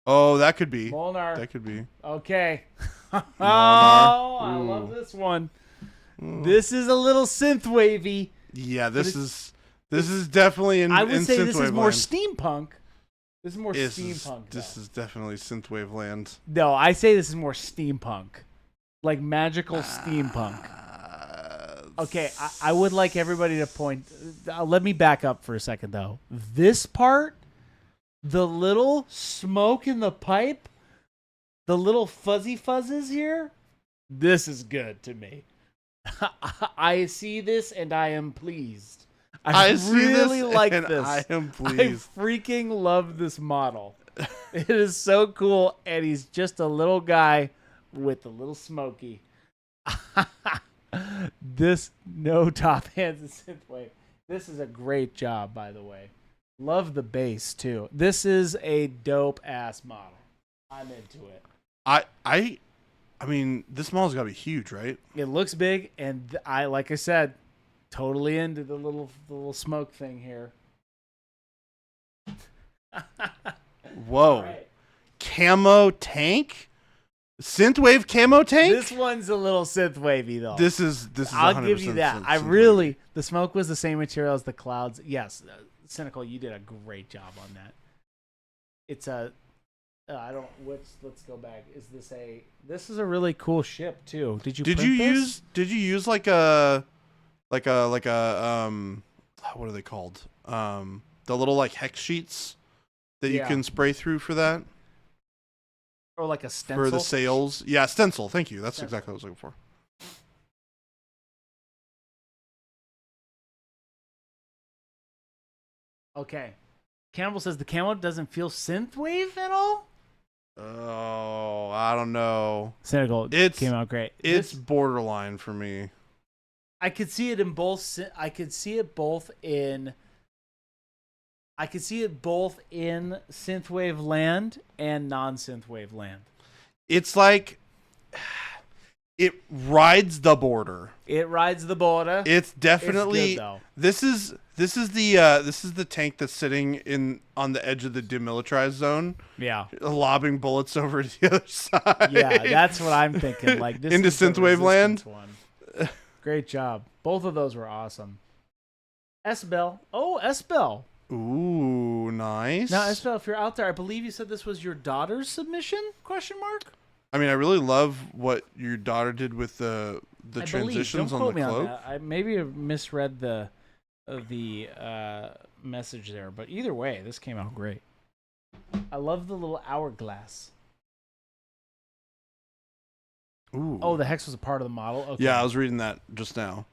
Oh, that could be. Molnar. That could be. Okay. Oh, I love this one. Ooh. This is a little synthwavy. Yeah, this is definitely in. I would say this is more land. Steampunk. This is more steampunk. This is definitely synthwave land. No, I say this is more steampunk, like magical steampunk. Okay, I would like everybody to point. Let me back up for a second, though. This part, the little smoke in the pipe, the little fuzzy fuzzes here, this is good to me. I see this and I am pleased. I really like this. I am pleased. I freaking love this model. It is so cool, and he's just a little guy with a little smoky. This no top hands and synthwave. This is a great job, by the way. Love the bass too. This is a dope ass model. I'm into it. I mean, this model's got to be huge, right? It looks big, and like I said, totally into the little smoke thing here. Whoa, right. Camo tank. Synthwave camo tank? This one's a little synthwavy though. This is I'll give you that. The smoke was the same material as the clouds. Yes, Cynical, you did a great job on that. It's a let's go back. This is a really cool ship too. Did you use like a what are they called? The little like hex sheets that you can spray through for that? Or like a stencil? For the sails. Yeah, stencil. Thank you. That's exactly what I was looking for. Okay. Campbell says the camo doesn't feel synthwave at all? Oh, I don't know. Cynical came out great. It's borderline for me. I could see it in both. I could see it both in synthwave land and non-synthwave land. It's like it rides the border. It rides the border. It's definitely. It's good, though. This is the tank that's sitting on the edge of the demilitarized zone. Yeah, lobbing bullets over to the other side. Yeah, that's what I'm thinking. Like this into synthwave land. One. Great job. Both of those were awesome. Esbel. Oh, Esbel. Ooh, nice. Now, Esbel, if you're out there, I believe you said this was your daughter's submission? ? I mean, I really love what your daughter did with the transitions on the cloak. I maybe misread the message there, but either way, this came out great. I love the little hourglass. Ooh. Oh, the hex was a part of the model? Okay. Yeah, I was reading that just now.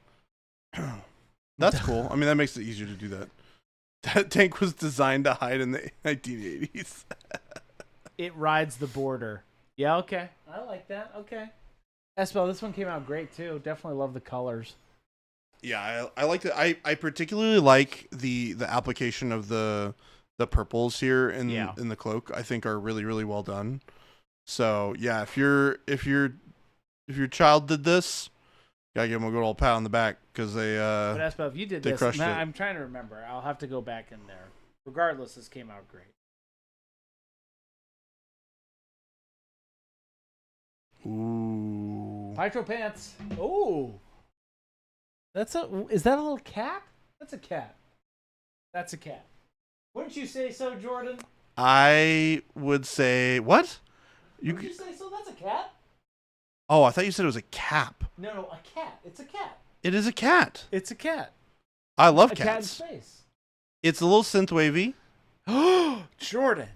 That's cool. I mean, that makes it easier to do that. That tank was designed to hide in the 1980s. It rides the border. Yeah, okay. I like that. Okay. Esbel, this one came out great, too. Definitely love the colors. Yeah, I like that. I particularly like the application of the purples here in the cloak. I think are really, really well done. So yeah, if your child did this, gotta give them a good old pat on the back because they. But Esbel, if you did this, I'm trying to remember. I'll have to go back in there. Regardless, this came out great. Ooh. Pytro pants. Ooh. Is that a little cat? That's a cat. That's a cat. Wouldn't you say so, Jordan? I would say what? Would you say so? That's a cat. Oh, I thought you said it was a cap. No, a cat. It's a cat. It is a cat. It's a cat. I love cats. A cat in space. It's a little synthwavey. Jordan.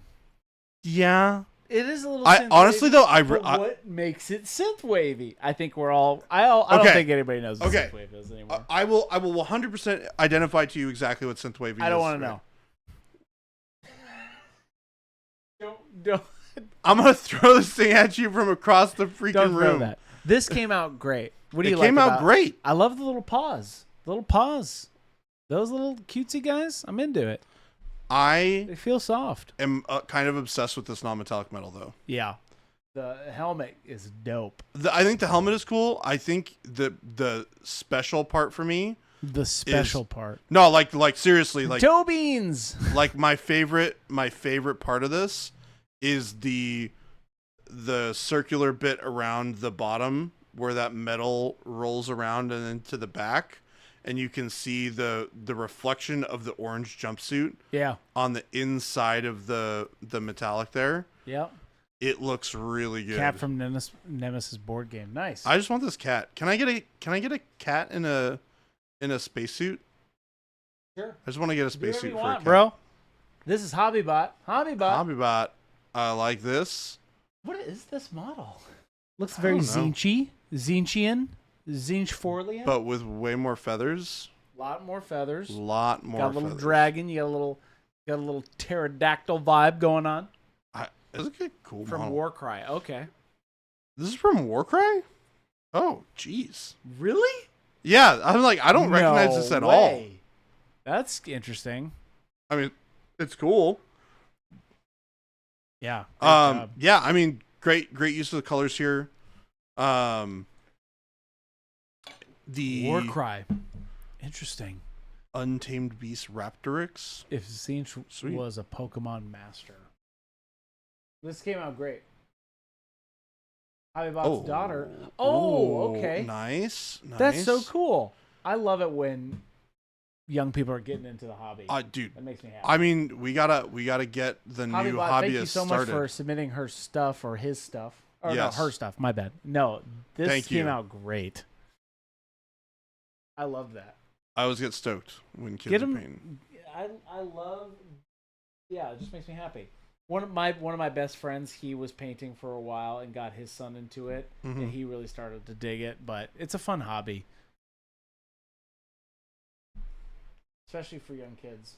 Yeah. It is a little synthwavy. Honestly, though, what makes it synthwavy? I think we're all... I don't think anybody knows what synthwave is anymore. I will 100% identify to you exactly what synthwavy is. I don't want to know. I'm gonna throw this thing at you from across the freaking Don't throw room. that. This came out great. What do you It like? came out great. I love the little paws. Little paws. Those little cutesy guys. I'm into it. They feel soft. am kind of obsessed with this non-metallic metal though. Yeah. The helmet is dope. I think the helmet is cool. I think the special part for me. The special part. No, like seriously, like toe beans. Like my favorite part of this is the circular bit around the bottom where that metal rolls around and into the back, and you can see the reflection of the orange jumpsuit. Yeah. On the inside of the metallic there. Yep. It looks really good. Cat from Nemesis board game. Nice. I just want this cat. Can I get a cat in a spacesuit? Sure. I just want to get a spacesuit for a cat. Bro. This is Hobbybot. Hobbybot. I like this. What is this model? Looks very Zinchi. Zinchian. Zinchforlian. But with way more feathers. Lot more feathers. Got a little dragon. You got a little pterodactyl vibe going on. It's a good, cool from model. Warcry. Okay. This is from Warcry? Oh, jeez. Really? Yeah, I'm like, I don't recognize this at all. That's interesting. I mean, it's cool. Yeah. Yeah, I mean, great use of the colors here. The Warcry. Interesting. Untamed Beast Raptorix. If Zinch was a Pokemon master. This came out great. Hobbybot's daughter. Oh, okay. Nice. That's so cool. I love it when young people are getting into the hobby. Dude, that makes me happy. I mean, we gotta get the new hobbyist started. Thank you so much for submitting her stuff or his stuff. Or yes. No, her stuff. My bad. No, this came out great. I love that. I always get stoked when kids are painting. I love. Yeah, it just makes me happy. One of my best friends, he was painting for a while and got his son into it, and he really started to dig it. But it's a fun hobby, especially for young kids.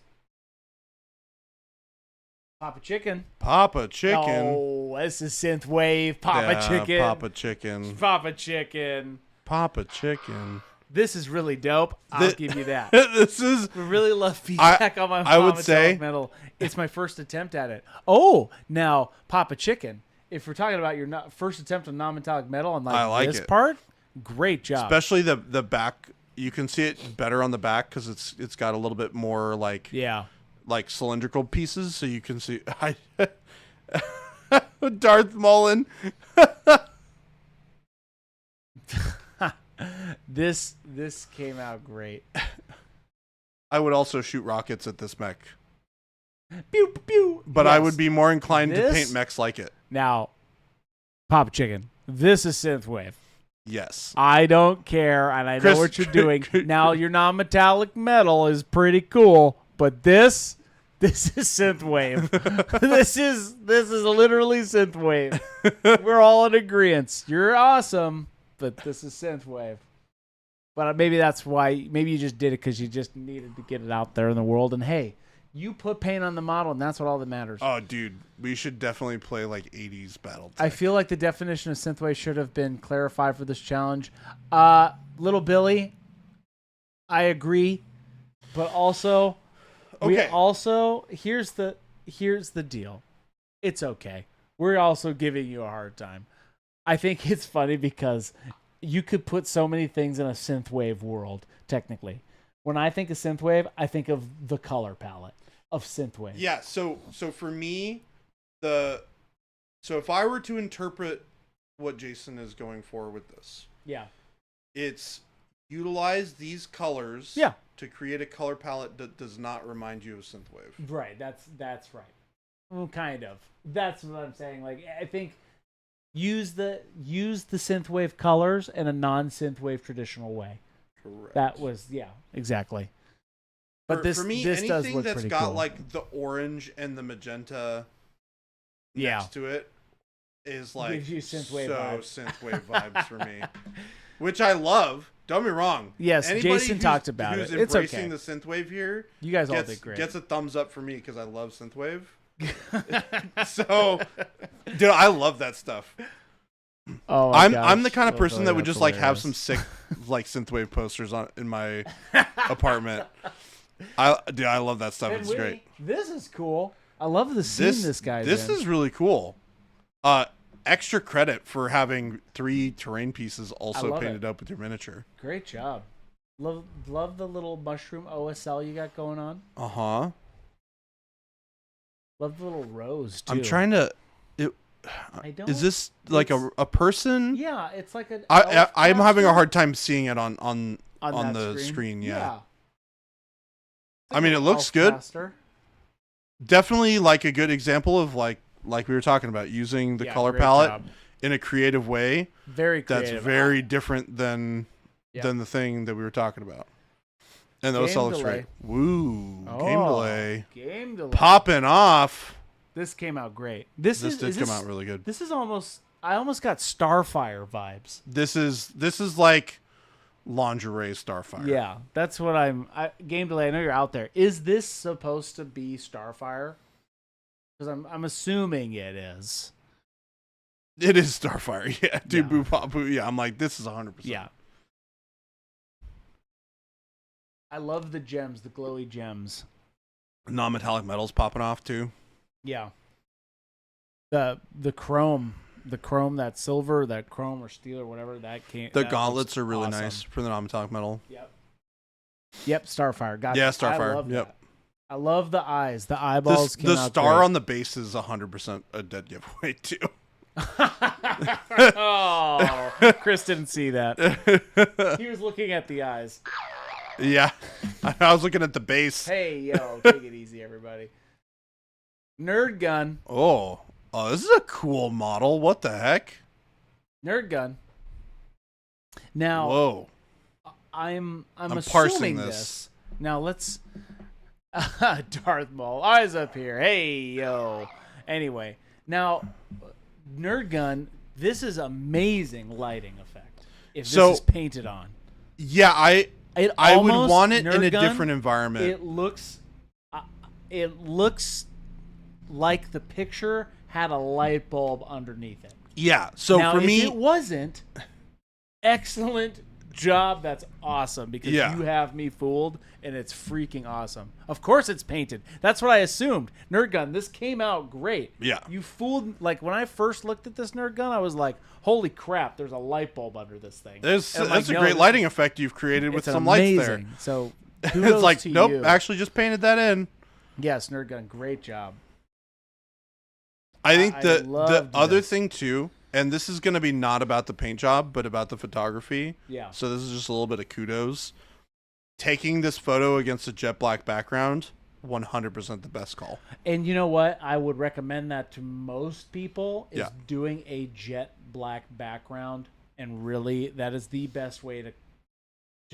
Papa Chicken. Papa Chicken. Oh, this is Synthwave. Papa Chicken. Papa Chicken. Papa Chicken. Papa Chicken. This is really dope. I'll give you that. This is. We really love feedback on my. I would say metal. It's my first attempt at it. Oh, now Papa Chicken. If we're talking about your first attempt on non-metallic metal and I like this it. part, great job. Especially the back. You can see it better on the back because it's got a little bit more like cylindrical pieces, so you can see. Darth Mullen. This came out great. I would also shoot rockets at this mech. Pew, pew. But yes. I would be more inclined to paint mechs like it. Now, Papa Chicken, this is Synthwave. Yes. I don't care, and I know what you're doing. Now, your non-metallic metal is pretty cool, but this is Synthwave. this is literally Synthwave. We're all in agreement. You're awesome, but this is Synthwave. But maybe that's why. Maybe you just did it because you just needed to get it out there in the world. And hey, you put paint on the model, and that's what all that matters. Oh, dude, we should definitely play like 80s Battletech. I feel like the definition of Synthwave should have been clarified for this challenge. Little Billy, I agree, but also, here's the deal. It's okay. We're also giving you a hard time. I think it's funny because you could put so many things in a Synthwave world, technically. When I think of Synthwave, I think of the color palette of Synthwave. Yeah, so for me, if I were to interpret what Jason is going for with this, it's utilize these colors to create a color palette that does not remind you of Synthwave. Right, that's right. Well, kind of. That's what I'm saying. Like, I think use the Synthwave colors in a non-Synthwave traditional way. Correct. That was exactly. But for me, this does anything look that's pretty got cool. like the orange and the magenta next to it is like gives you Synthwave Synthwave vibes for me, which I love. Don't be wrong. Yes, anybody Jason talked about who's it. It's okay. Embracing the Synthwave here. You guys all did great. Gets a thumbs up for me because I love Synthwave. So, dude, I love that stuff. Oh, I'm the kind of person that would just like have some sick like synthwave posters in my apartment. I love that stuff. It's great. This is cool. I love the scene this guy's in. This is really cool. Extra credit for having 3 terrain pieces also painted up with your miniature. Great job. Love the little mushroom OSL you got going on. Uh-huh. Love the little rose too. I'm trying to is this like a person? Yeah, it's like an I'm having a hard time seeing it on the screen, yeah. I mean, it looks good. Definitely like a good example of like we were talking about, using the color palette in a creative way. Very creative. That's very different than the thing that we were talking about. And those all looks great. Woo. Game delay. Game delay. Popping off. This came out great. This did come out really good. This is I almost got Starfire vibes. This is like lingerie Starfire. Yeah, that's what game delay. I know you're out there. Is this supposed to be Starfire? Because I'm assuming it is. It is Starfire. Yeah, dude. Boo pop boo. Yeah, I'm like, this is 100%. Yeah. I love the gems, the glowy gems. Non-metallic metals popping off too. Yeah. The chrome, that silver, that chrome or steel or whatever that came. The gauntlets are really nice for the non-metallic metal. Yep. Starfire. Got yeah, Starfire. Yep. I love the eyes. The eyeballs. The star great. On the base is 100% a dead giveaway too. Oh, Chris didn't see that. He was looking at the eyes. Yeah, I was looking at the base. Hey, yo, take it easy, everybody. Nerd gun. Oh, this is a cool model. What the heck? Nerd gun. Now, whoa. I'm assuming this. Now let's. Darth Maul, eyes up here. Hey, yo. Anyway, now, Nerd gun. This is amazing lighting effect. If this is painted on. Yeah, I would want it in a different environment. It looks like the picture had a light bulb underneath it. Yeah. So now, for me, it wasn't. Excellent job. That's awesome because you have me fooled, and it's freaking awesome. Of course, it's painted. That's what I assumed. Nerd gun. This came out great. Yeah. You fooled. Like when I first looked at this nerd gun, I was like, "Holy crap! There's a light bulb under this thing." That's a great lighting effect you've created with some lights there. So it's like, nope, you. Actually just painted that in. Yes, nerd gun. Great job. I think the other thing too, and this is going to be not about the paint job, but about the photography. Yeah. So this is just a little bit of kudos. Taking this photo against a jet black background, 100% the best call. And you know what? I would recommend that to most people is doing a jet black background, and really that is the best way to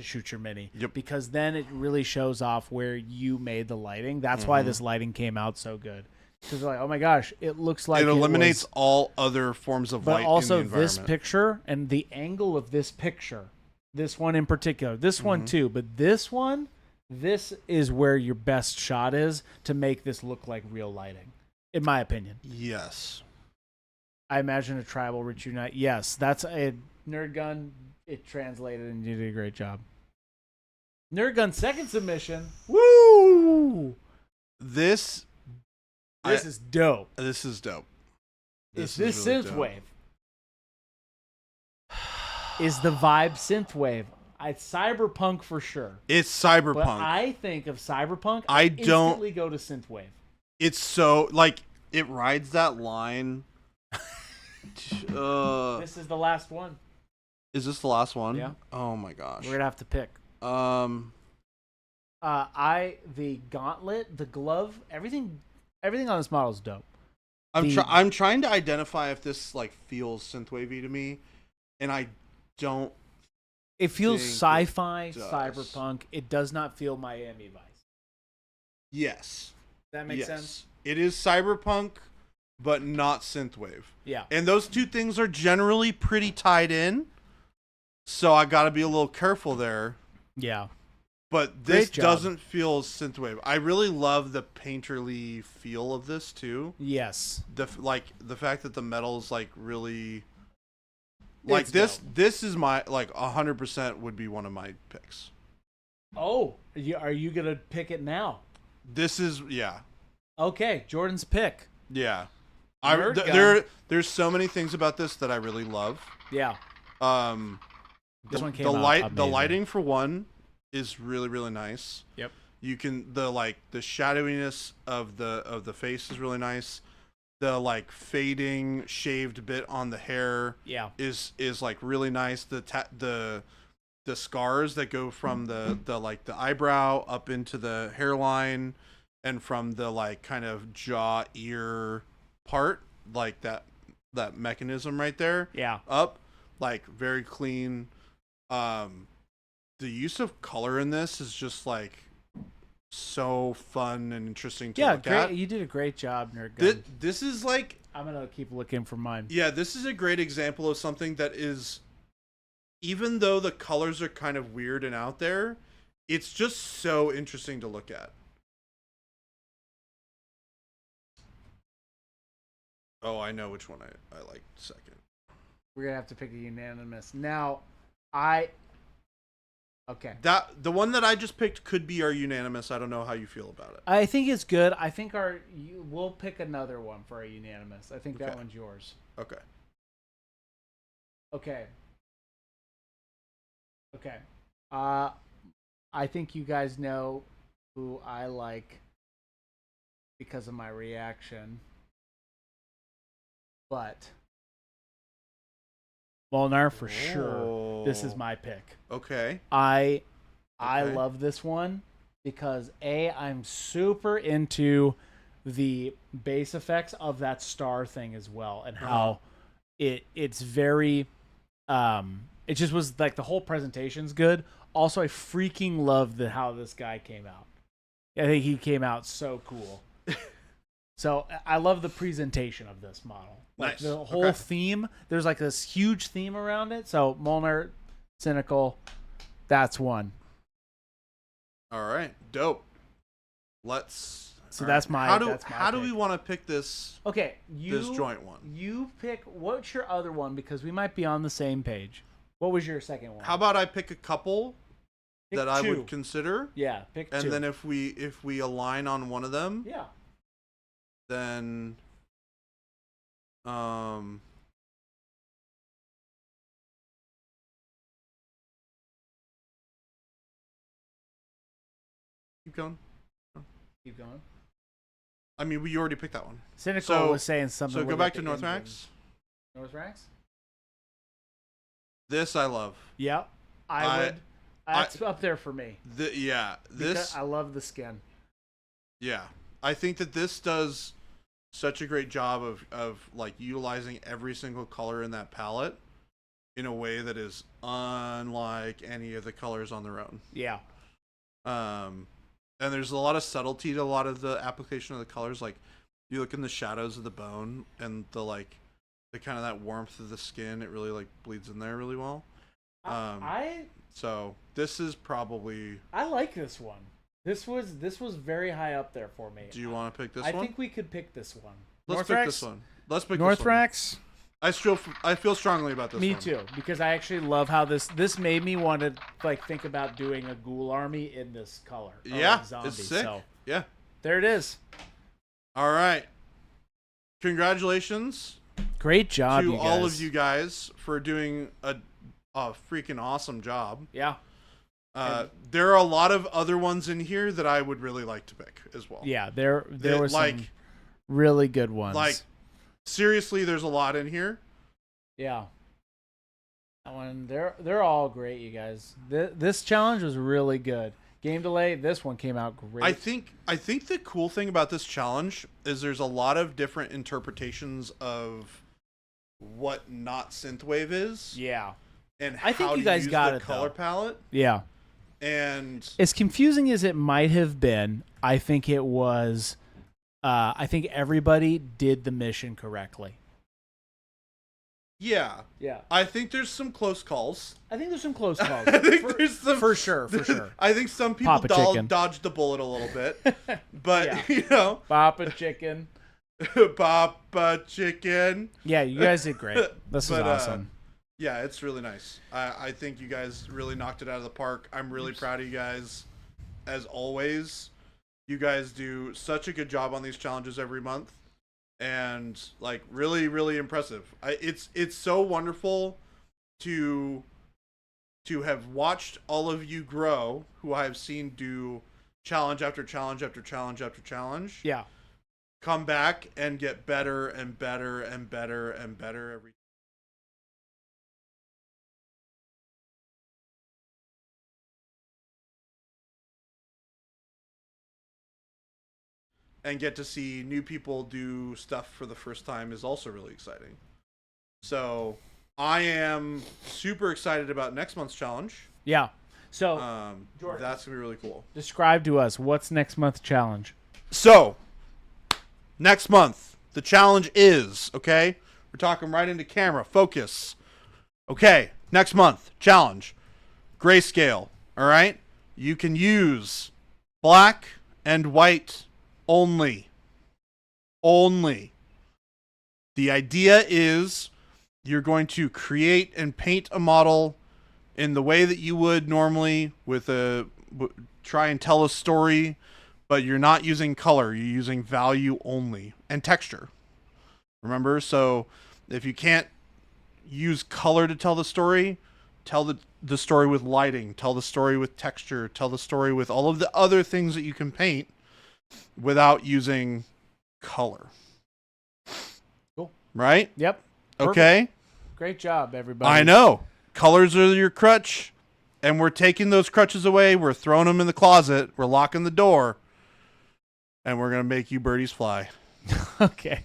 shoot your mini. Yep. Because then it really shows off where you made the lighting. That's why this lighting came out so good. Because like, oh my gosh, it looks like it eliminates all other forms of light. But also in the environment. this picture and the angle of this picture, this one in particular, this one too, but this one, this is where your best shot is to make this look like real lighting, in my opinion. Yes. I imagine a tribal rich unite. Yes, that's a nerd gun. It translated and you did a great job. Nerd gun second submission. Woo! This is dope. This is dope. Is this really synthwave? Is the vibe synthwave? It's cyberpunk for sure. It's cyberpunk. But I think of cyberpunk. I instantly go to synthwave. It's so like it rides that line. This is the last one. Is this the last one? Yeah. Oh my gosh. We're gonna have to pick. The gauntlet, the glove, everything on this model is dope. I'm trying to identify if this like feels synthwavy to me, and I don't. It feels sci-fi, cyberpunk. It does not feel Miami Vice. Yes. That makes sense. It is cyberpunk, but not synthwave. Yeah. And those two things are generally pretty tied in, so I got to be a little careful there. Yeah. But this doesn't feel synthwave. I really love the painterly feel of this too. Yes. The fact that the metal's like really like it's this. Dope. This is my 100% would be one of my picks. Oh, are you gonna pick it now? This is Okay, Jordan's pick. Yeah. There's so many things about this that I really love. Yeah. This one came out the lighting for one is really, really nice. Yep. You can the shadowiness of the face is really nice. The fading shaved bit on the hair is really nice. The scars that go from the eyebrow up into the hairline and from the kind of jaw ear part, that mechanism right there. Yeah. Up very clean. The use of color in this is just so fun and interesting to look at. You did a great job, Nerd Gun. This is I'm gonna keep looking for mine. Yeah, this is a great example of something that is, even though the colors are kind of weird and out there, it's just so interesting to look at. Oh, I know which one I like second. We're gonna have to pick a unanimous. Now, okay. The one that I just picked could be our unanimous. I don't know how you feel about it. I think it's good. I think we'll pick another one for our unanimous. I think that one's yours. Okay. Okay. I think you guys know who I like because of my reaction. But Molnar for sure. This is my pick. Okay. I love this one because I'm super into the bass effects of that star thing as well, and how it's very it just was the whole presentation's good. Also, I freaking love how this guy came out. I think he came out so cool. So I love the presentation of this model. Nice. The whole theme, there's this huge theme around it. So Molnar, Cynical, that's one. All right, dope. That's my. How do we want to pick this? Okay, this joint one. You pick. What's your other one? Because we might be on the same page. What was your second one? How about I pick a couple that I would consider? Yeah, pick two. And then if we align on one of them, then keep going. Keep going. I mean, we already picked that one. Cynical was saying something. So go back to Northrax. Northrax? This I love. Yep. I would. That's up there for me. This I love the skin. Yeah. I think that this does such a great job of utilizing every single color in that palette in a way that is unlike any of the colors on their own. Yeah. And there's a lot of subtlety to a lot of the application of the colors. You look in the shadows of the bone and the kind of that warmth of the skin, it really bleeds in there really well. So this is probably, I like this one. This was very high up there for me. Do you want to pick this one? I think we could pick this one. Let's pick this one. Let's pick Northrax. This one. I feel strongly about this one. Me too, because I actually love how this made me want to think about doing a ghoul army in this color. Yeah, zombie. it's sick. So, yeah. There it is. All right. Congratulations. Great job, to all of you guys for doing a freaking awesome job. Yeah. There are a lot of other ones in here that I would really like to pick as well. Yeah, there were some really good ones. Seriously, there's a lot in here. Yeah. That one, they're all great, you guys. This challenge was really good. Game delay, this one came out great. I think the cool thing about this challenge is there's a lot of different interpretations of what not synthwave is. Yeah. And I think how you to guys use got the it, color though. palette. Yeah. And as confusing as it might have been, I think it was. I think everybody did the mission correctly. Yeah. Yeah. I think there's some close calls. I think there's some close calls. I think there's some for sure. I think some people Papa dodged the bullet a little bit, but Yeah. you know, Papa Chicken. Papa Chicken. Yeah, you guys did great. This is But, awesome. Yeah, it's really nice. I think you guys really knocked it out of the park. I'm really proud of you guys, as always. You guys do such a good job on these challenges every month, and like really, really impressive. It's so wonderful to have watched all of you grow, who I have seen do challenge after challenge after challenge after challenge. Yeah. Come back and get better and better and better and better every. And get to see new people do stuff for the first time is also really exciting. So I am super excited about next month's challenge. Yeah. So Jordan, that's gonna be really cool. Describe to us what's next month's challenge. So next month the challenge is, okay, we're talking right into camera, focus. Okay, next month challenge, grayscale. All right, you can use black and white only. The idea is you're going to create and paint a model in the way that you would normally with try and tell a story, but you're not using color. You're using value only and texture. Remember? So if you can't use color to tell the story, tell the story with lighting, tell the story with texture, tell the story with all of the other things that you can paint without using color. Cool. Right? Yep. Perfect. Okay. Great job, everybody. I know. Colors are your crutch, and we're taking those crutches away. We're throwing them in the closet. We're locking the door, and we're going to make you birdies fly. Okay.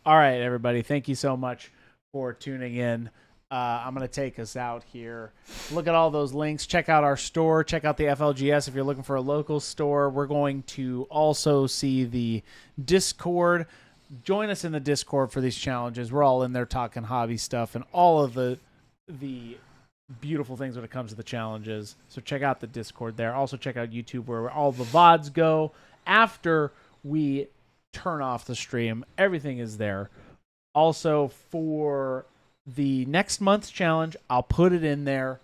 All right, everybody. Thank you so much for tuning in. I'm going to take us out here. Look at all those links. Check out our store. Check out the FLGS if you're looking for a local store. We're going to also see the Discord. Join us in the Discord for these challenges. We're all in there talking hobby stuff and all of the beautiful things when it comes to the challenges. So check out the Discord there. Also check out YouTube where all the VODs go. After we turn off the stream, everything is there. Also for the next month's challenge, I'll put it in there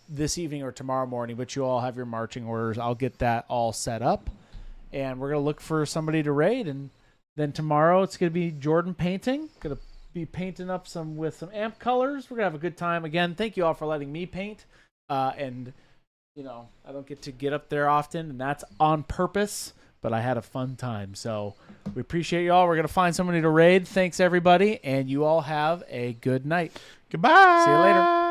this evening or tomorrow morning, but you all have your marching orders. I'll get that all set up, and we're going to look for somebody to raid, and then tomorrow it's going to be Jordan painting. Going to be painting up with some amp colors. We're going to have a good time. Again, thank you all for letting me paint, and you know, I don't get up there often, and that's on purpose, but I had a fun time. So we appreciate you all. We're going to find somebody to raid. Thanks, everybody. And you all have a good night. Goodbye. See you later.